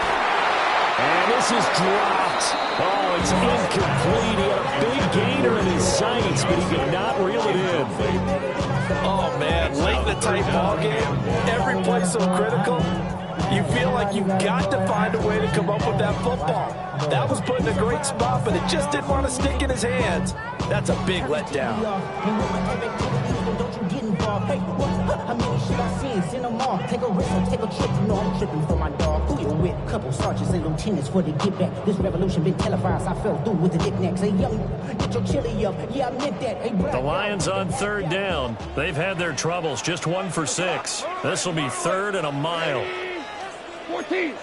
S1: And this is dropped. Oh, it's incomplete. He had a big gainer in his sights, but he could not reel it in.
S2: Oh, man, late in the tight ball game, every play so critical. You feel like you've got to find a way to come up with that football. That was put in a great spot, but it just didn't want to stick in his hands. That's a big letdown.
S9: How many should I see? Send them all. Take a risk or take a trip. You know I'm tripping for my dog. Who you with? Couple sergeants and lieutenants for the get back. This revolution been televised. I fell through with the knickknacks. Hey, young, get your chili up. Yeah, I meant that. Hey,
S1: the Lions on third down. They've had their troubles. Just 1 for 6. This will be third and a mile.
S7: 14.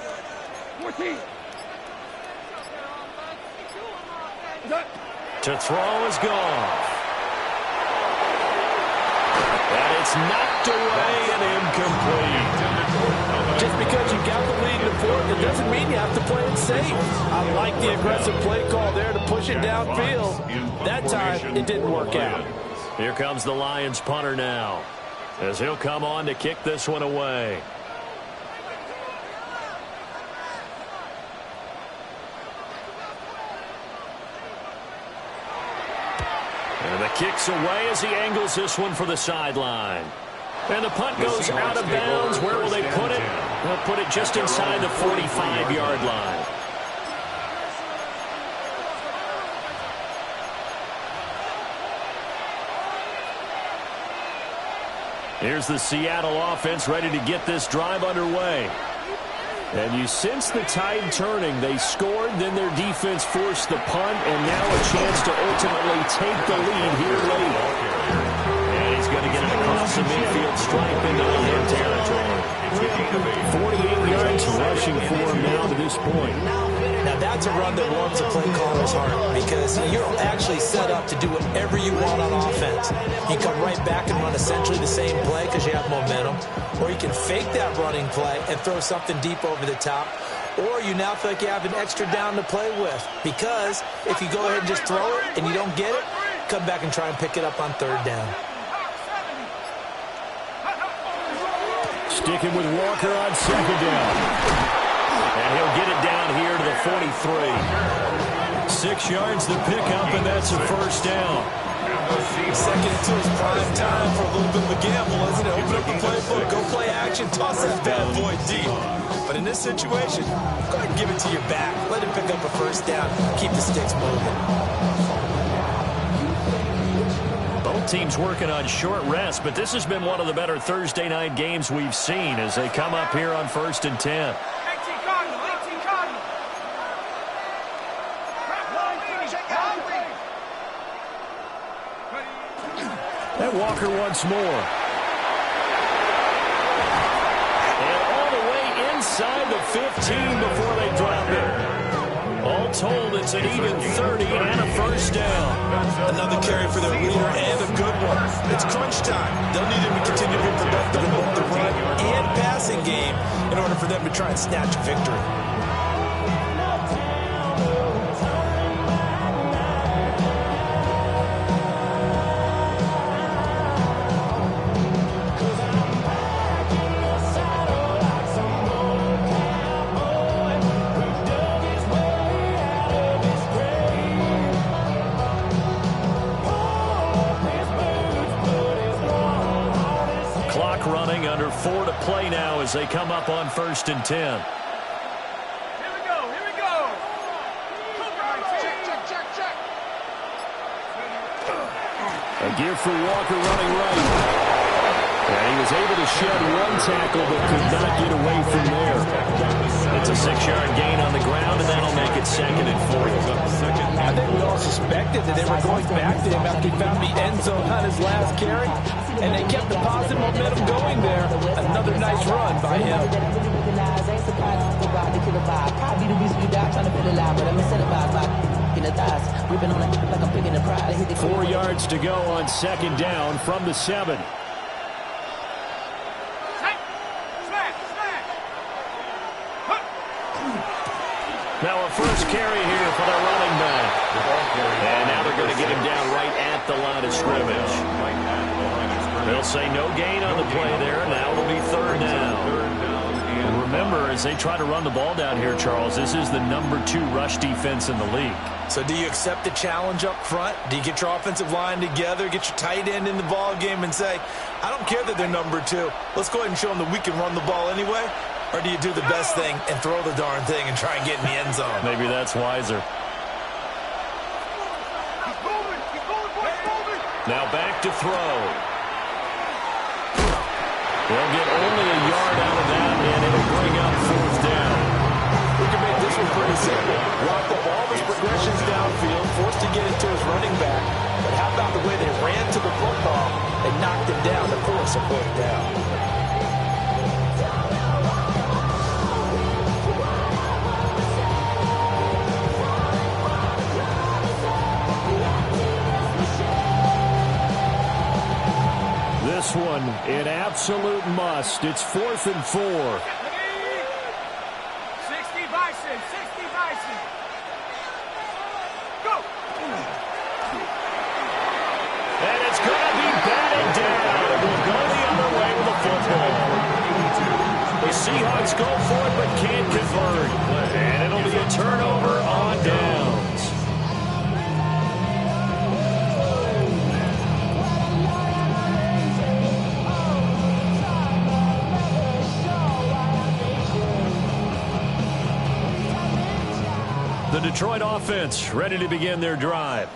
S1: To throw is gone. And it's knocked away and incomplete.
S2: Just because you got the lead in the fourth, it doesn't mean you have to play it safe. I like the aggressive play call there to push it downfield. That time, it didn't work out.
S1: Here comes the Lions punter now, as he'll come on to kick this one away. The kick's away as he angles this one for the sideline. And the punt goes out of bounds. Where will they put it? They'll put it just inside the 45-yard line. Here's the Seattle offense ready to get this drive underway. And you sense the tide turning. They scored, then their defense forced the punt, and now a chance to ultimately take the lead here late. And he's going to get it across the midfield stripe into their territory. 48 yards rushing for him now to this point.
S6: Now that's a run that warms a play caller's heart because you're actually set up to do whatever you want on offense. You come right back and run essentially the same play because you have momentum, or you can fake that running play and throw something deep over the top, or you now feel like you have an extra down to play with because if you go ahead and just throw it and you don't get it, come back and try and pick it up on third down.
S1: Sticking with Walker on second down. And he'll get it down here to the 43. 6 yards to pick up, and that's a first down.
S6: Second into his prime time for a little bit of a gamble, isn't it? Open up the playbook, go play action, toss that bad boy deep. But in this situation, go ahead and give it to your back. Let him pick up a first down. Keep the sticks moving.
S1: Both teams working on short rest, but this has been one of the better Thursday night games we've seen as they come up here on 1st and 10. And Walker once more. And all the way inside the 15 before they drop it. All told, it's an even 30 and a first down.
S6: Another carry for their leader and a good one. It's crunch time. They'll need him to continue to be productive in both the run and passing game in order for them to try and snatch a victory.
S1: Running under 4 to play now as they come up on 1st and 10.
S7: Here we go, here we go. Check.
S1: A give for Walker running right. And he was able to shed one tackle but could not get away from there. It's a 6-yard gain on the ground, and that'll make it 2nd and 4.
S2: I think we all suspected that they were going back to him after he found the end zone on his last carry, and they kept the positive momentum going there. Another nice run by him.
S1: 4 yards to go on 2nd down from the 7. Now a first carry here for the running back. And now they're going to get him down right at the line of scrimmage. They'll say no gain on the play there. Now it'll be 3rd down. And remember, as they try to run the ball down here, Charles, this is the number 2 rush defense in the league.
S6: So do you accept the challenge up front? Do you get your offensive line together, get your tight end in the ball game and say, I don't care that they're number 2. Let's go ahead and show them that we can run the ball anyway? Or do you do the best thing and throw the darn thing and try and get in the end zone?
S1: Maybe that's wiser. Now back to throw. They'll get only a yard out of that, and it'll bring up 4th down.
S2: We can make this one pretty simple. Block the ball, his progressions downfield, forced to get it to his running back. But how about the way they ran to the football and knocked him down to force a 4th down?
S1: This one, an absolute must. It's 4th and 4.
S7: 60 Bison. Go!
S1: And it's going to be batted down. It will go the other way with the football. The Seahawks go for it but can't convert. And it'll be a turnover on downs. The Detroit offense ready to begin their drive.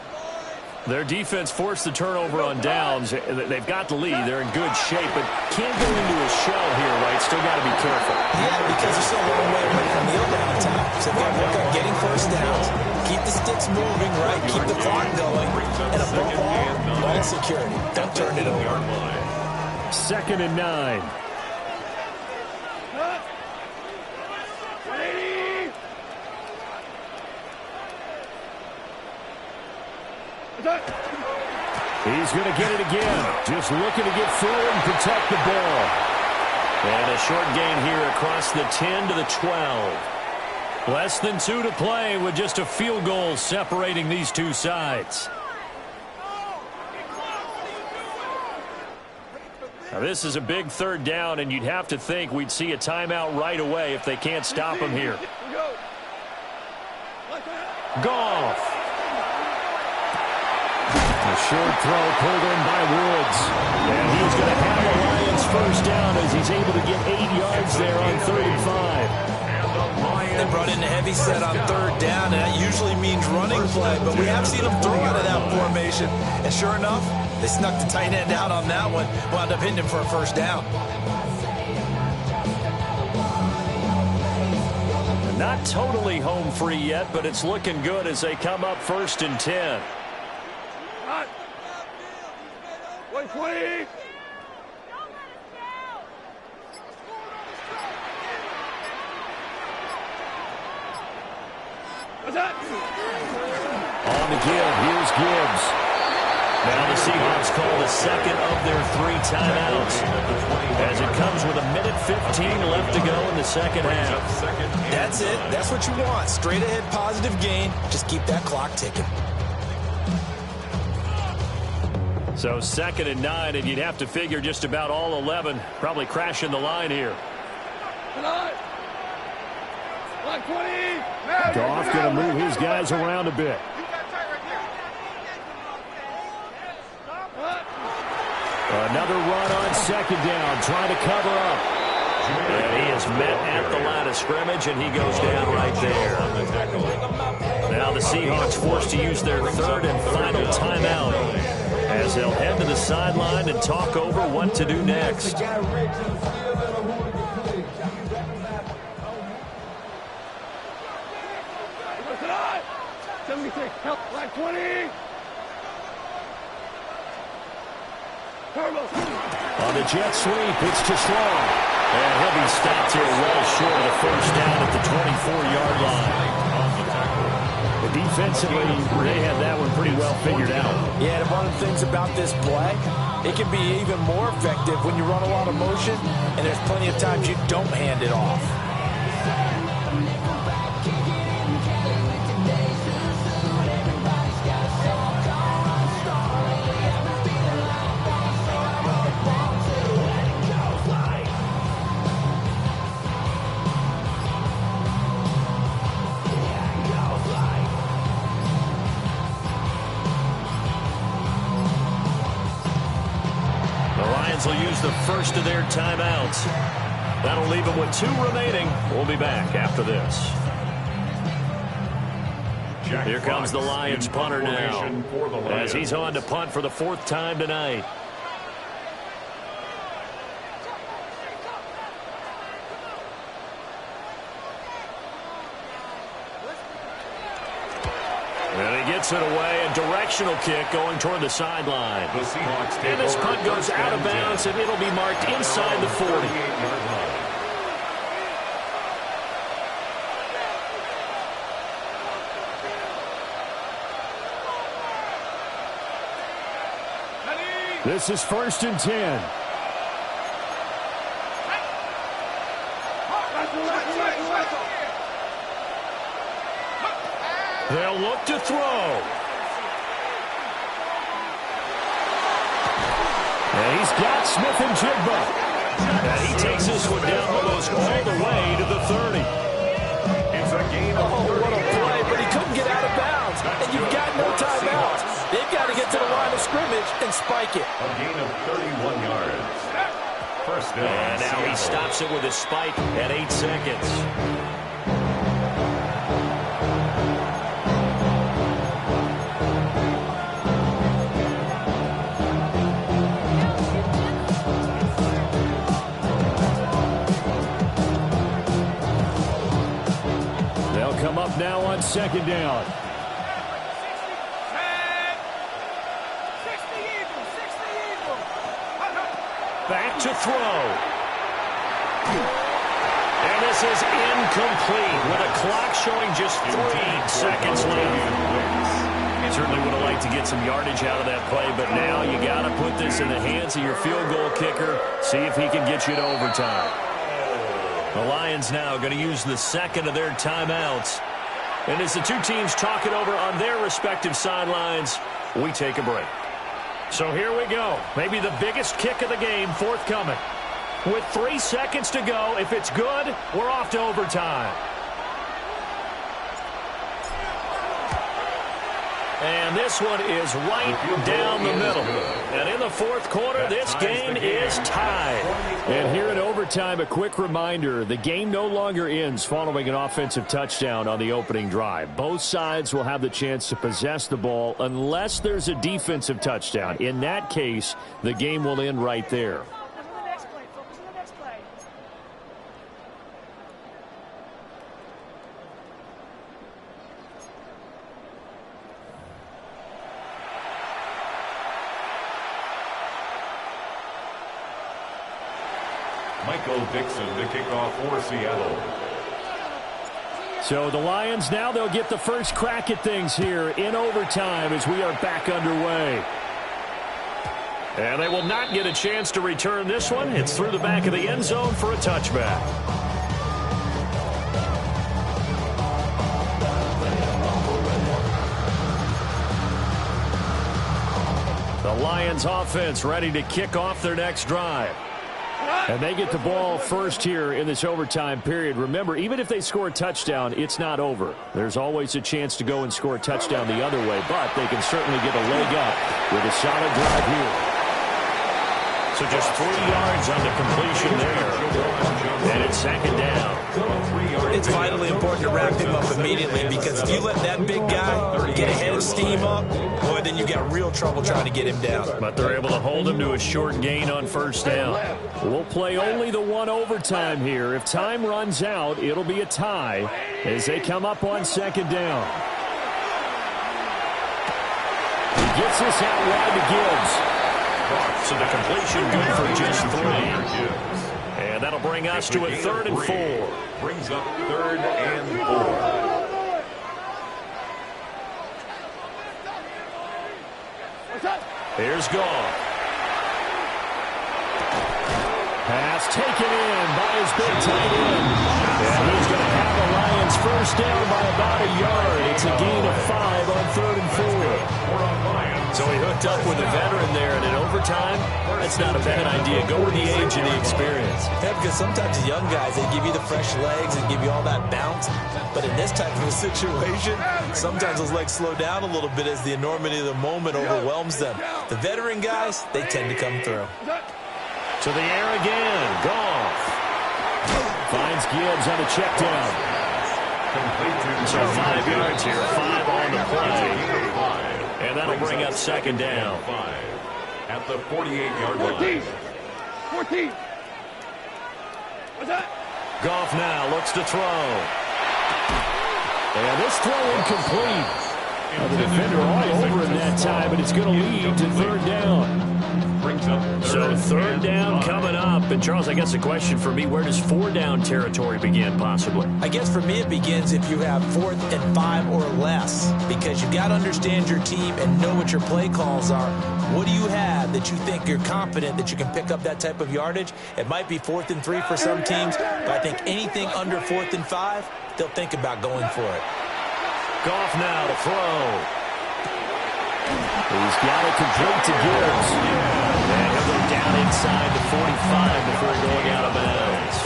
S1: Their defense forced the turnover on downs. They've got the lead. They're in good shape, but can't go into a shell here, right? Still got to be careful.
S6: Yeah, because they're still a long way away from kneel down time. So they've got to work on getting first downs, keep the sticks moving, right? Keep the clock going. And above all, ball security. Don't turn it over.
S1: 2nd and 9. He's going to get it again. Just looking to get forward and protect the ball. And a short gain here across the 10 to the 12. Less than 2 to play with just a field goal separating these two sides. Now this is a big 3rd down, and you'd have to think we'd see a timeout right away if they can't stop him here. Goff. A short throw pulled in by Woods. And he's going to have the Lions first down as he's able to get 8 yards there on 3rd and 5.
S6: They brought in a heavy set on 3rd down, and that usually means running play, but we have seen them throw out of that formation. And sure enough, they snuck the tight end out on that one, wound up hitting him for a first down.
S1: Not totally home free yet, but it's looking good as they come up 1st and 10.
S7: 120. What's that?
S1: On the give, here's Gibbs. Now the Seahawks call the 2nd of their 3 timeouts as it comes with 1:15 left to go in the 2nd half.
S6: That's it. That's what you want. Straight ahead positive gain. Just keep that clock ticking.
S1: So 2nd and 9, and you'd have to figure just about all 11 probably crashing the line here. Goff going to move his guys around a bit. Another run on 2nd down, trying to cover up. And he is met at the line of scrimmage, and he goes down right there. Now the Seahawks forced to use their 3rd and final timeout as they'll head to the sideline and talk over what to do next.
S7: Like 20.
S1: On the jet sweep, it's too strong. And he'll be stopped here well short of the first down at the 24-yard line. But defensively, they have that one pretty well figured out.
S2: Yeah, and one of the things about this play, it can be even more effective when you run a lot of motion, and there's plenty of times you don't hand it off.
S1: Will use the first of their timeouts. That'll leave them with 2 remaining. We'll be back after this. Here comes the Lions punter now as he's on to punt for the 4th time tonight. And he gets it away, a directional kick going toward the sideline. And this punt goes out of bounds, and it'll be marked inside the 40. This is 1st and 10. They'll look to throw. And he's got Smith and Jigba. And he takes this one down almost all the way to the 30.
S4: It's a gain of 30.
S2: What a play, but he couldn't get out of bounds. And you've got no timeouts. They've got to get to the line of scrimmage and spike it.
S4: A gain of 31 yards. First down.
S1: And now he stops it with a spike at 8 seconds. come up now on second down. Back to throw. And this is incomplete with a clock showing just 3 seconds left. Certainly would have liked to get some yardage out of that play, but now you got to put this in the hands of your field goal kicker. See if he can get you to overtime. The Lions now going to use the second of their timeouts. And as the two teams talk it over on their respective sidelines, we take a break. So here we go. Maybe the biggest kick of the game forthcoming. With 3 seconds to go, if it's good, we're off to overtime. And this one is right down the middle. And in the fourth quarter, this game is tied. And here in overtime, a quick reminder, the game no longer ends following an offensive touchdown on the opening drive. Both sides will have the chance to possess the ball unless there's a defensive touchdown. In that case, the game will end right there.
S4: Dixon to kick off for Seattle.
S1: So the Lions now they'll get the first crack at things here in overtime as we are back underway. And they will not get a chance to return this one. It's through the back of the end zone for a touchback. The Lions offense ready to kick off their next drive. And they get the ball first here in this overtime period. Remember, even if they score a touchdown, it's not over. There's always a chance to go and score a touchdown the other way, but they can certainly get a leg up with a solid drive here. So just 3 yards on the completion there. And it's second down.
S6: It's vitally important to wrap him up immediately because if you let that big guy get ahead of steam up, boy, then you got real trouble trying to get him down.
S1: But they're able to hold him to a short gain on first down. We'll play only the one overtime here. If time runs out, it'll be a tie as they come up on second down. He gets this out wide to Gibbs.
S2: So the completion good for just 3.
S1: And that'll bring us to a 3rd and 4.
S4: Brings up 3rd and 4.
S1: Here's Goff. Pass taken in by his big tight end. And he's going to have the Lions first down by about a yard. It's a gain of 5 on 3rd and 4. So he hooked up with a veteran there, and in overtime, that's not a bad idea. Go with the age and the experience.
S6: Yeah, because sometimes the young guys, they give you the fresh legs and give you all that bounce. But in this type of a situation, sometimes those legs slow down a little bit as the enormity of the moment overwhelms them. The veteran guys, they tend to come through.
S1: To the air again. Goff finds Gibbs on a check down. So 5 yards here, 5 on the play. And that'll bring up second down.
S4: At the 48-yard line.
S7: 14. What's that?
S1: Goff now looks to throw. And this throw incomplete. The defender all over him that time, but it's going to lead to 3rd down. So 3rd down coming up. And Charles, I guess the question for me, where does 4 down territory begin possibly?
S6: I guess for me it begins if you have 4th and 5 or less, because you've got to understand your team and know what your play calls are. What do you have that you think you're confident that you can pick up that type of yardage? It might be 4th and 3 for some teams, but I think anything under 4th and 5, they'll think about going for it.
S1: Goff now to throw. He's got it complete to Gibbs. And he'll go down inside the 45 before going out of bounds.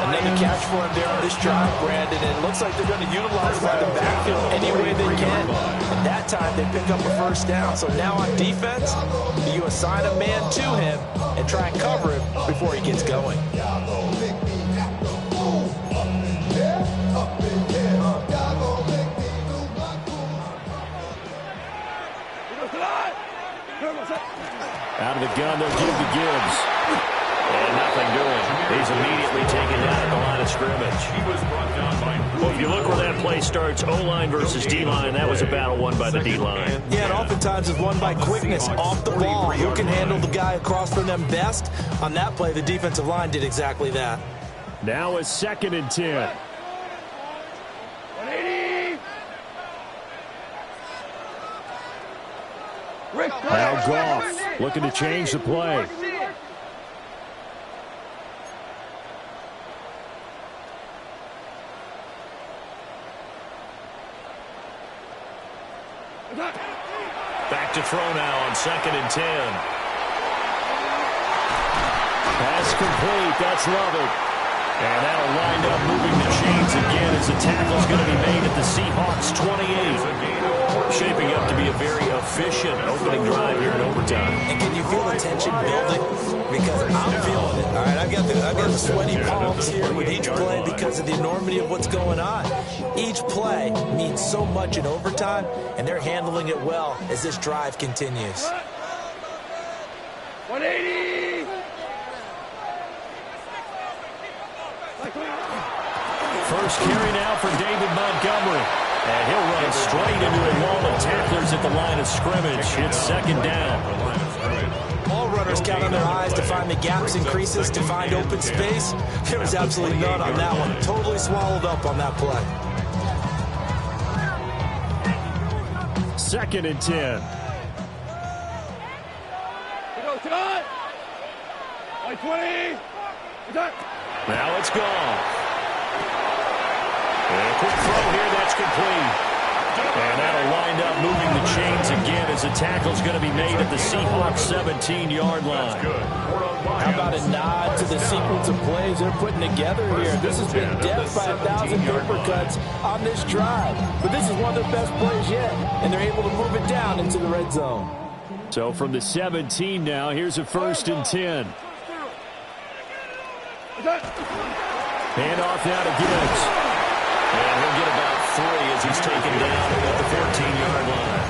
S6: Another catch for him there on this drive, Brandon, and it looks like they're going to utilize him in the backfield any way they can. And that time they pick up a first down. So now on defense, you assign a man to him and try and cover him before he gets going.
S1: Out of the gun, they'll give to Gibbs. And nothing doing. He's immediately taken down at the line of scrimmage.
S4: He was brought down by
S1: Well, if you look where that play starts, O-line versus D-line, that was a battle won by the D-line.
S6: Yeah, and oftentimes it's won by quickness off the ball. Who can handle the guy across from them best? On that play, the defensive line did exactly that.
S1: Now a 2nd and 10.
S7: 180.
S1: Now Goff looking to change the play. Back to throw now on 2nd and 10. Pass complete. That's Lovett. And that'll wind up moving the chains again as the tackle's going to be made at the Seahawks 28. Shaping up to be a very efficient opening drive here in overtime.
S6: And can you feel the tension building? Because I'm feeling it. All right, I've got the sweaty palms here with each play because of the enormity of what's going on. Each play means so much in overtime, and they're handling it well as this drive continues.
S7: 180.
S1: First carry now for David Montgomery. And he'll run straight into a wall of tacklers at the line of scrimmage. It's 2nd down.
S6: All runners count on their eyes to find the gaps and creases, to find open space. There was absolutely none on that one. Totally swallowed up on that play.
S1: 2nd and 10.
S7: Go, Scott. 120.
S1: Now it's gone. And a quick throw here, that's complete. And that'll wind up moving the chains again as the tackle's going to be made at the Seahawks 17-yard line.
S2: How about a nod to the sequence of plays they're putting together here? This has been death by 1,000 paper cuts on this drive. But this is one of their best plays yet, and they're able to move it down into the red zone.
S1: So from the 17 now, here's a 1st and 10. Hand off now to Gibbs. And he'll get about 3 as he's taken down at the 14-yard line.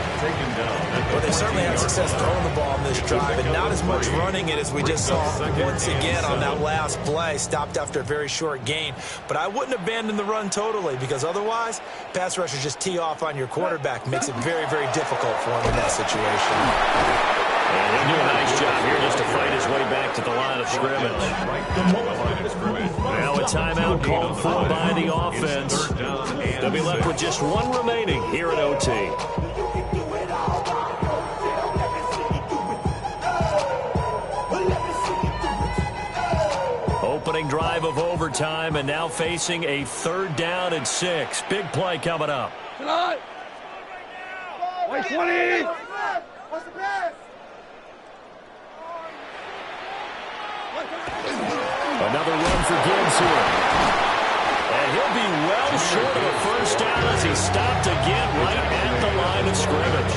S6: Well, they certainly had success throwing the ball on this drive, and not as much running it as we just saw once again on that last play. Stopped after a very short gain. But I wouldn't abandon the run totally, because otherwise, pass rushers just tee off on your quarterback. Makes it very, very difficult for him in that situation.
S1: And he'll do a nice job here just to fight his way back to the line of scrimmage. Now a timeout called for by the offense. They'll be left with just one remaining here at OT. Opening drive of overtime, and now facing a 3rd down and 6. Big play coming up.
S7: 120. What's the pass?
S1: Another run for Gibbs here. And he'll be well short of a 1st down as he's stopped again right at the line of scrimmage.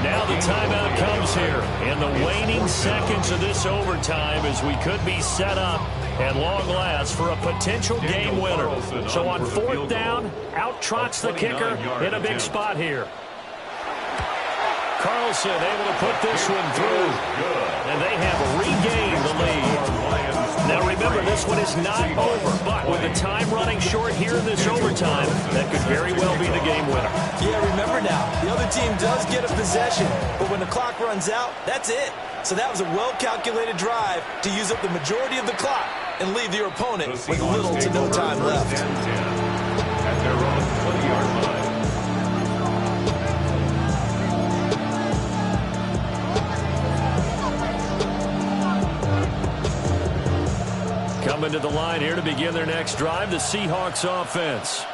S1: Now the timeout comes here in the waning seconds of this overtime as we could be set up at long last for a potential game winner. So on 4th down, out trots the kicker in a big spot here. Carlson able to put this one through, and they have regained the lead. Now remember, this one is not over, but with the time running short here in this overtime, that could very well be the game winner.
S6: Yeah, remember now, the other team does get a possession, but when the clock runs out, that's it. So that was a well-calculated drive to use up the majority of the clock and leave your opponent with little to no time left.
S4: At their own 20-yard line.
S1: Coming to the line here to begin their next drive, the Seahawks offense.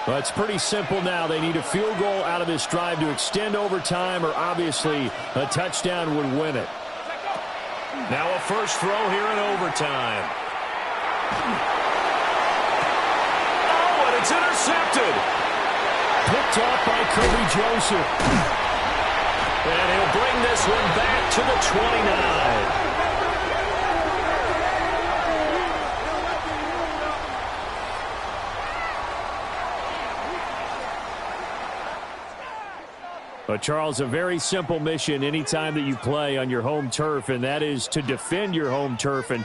S1: Well, it's pretty simple now. They need a field goal out of this drive to extend overtime, or obviously a touchdown would win it. Now a first throw here in overtime. Oh, and it's intercepted. Picked off by Kirby Joseph. And he'll bring this one back to the 29. But, Charles, a very simple mission anytime that you play on your home turf, and that is to defend your home turf and to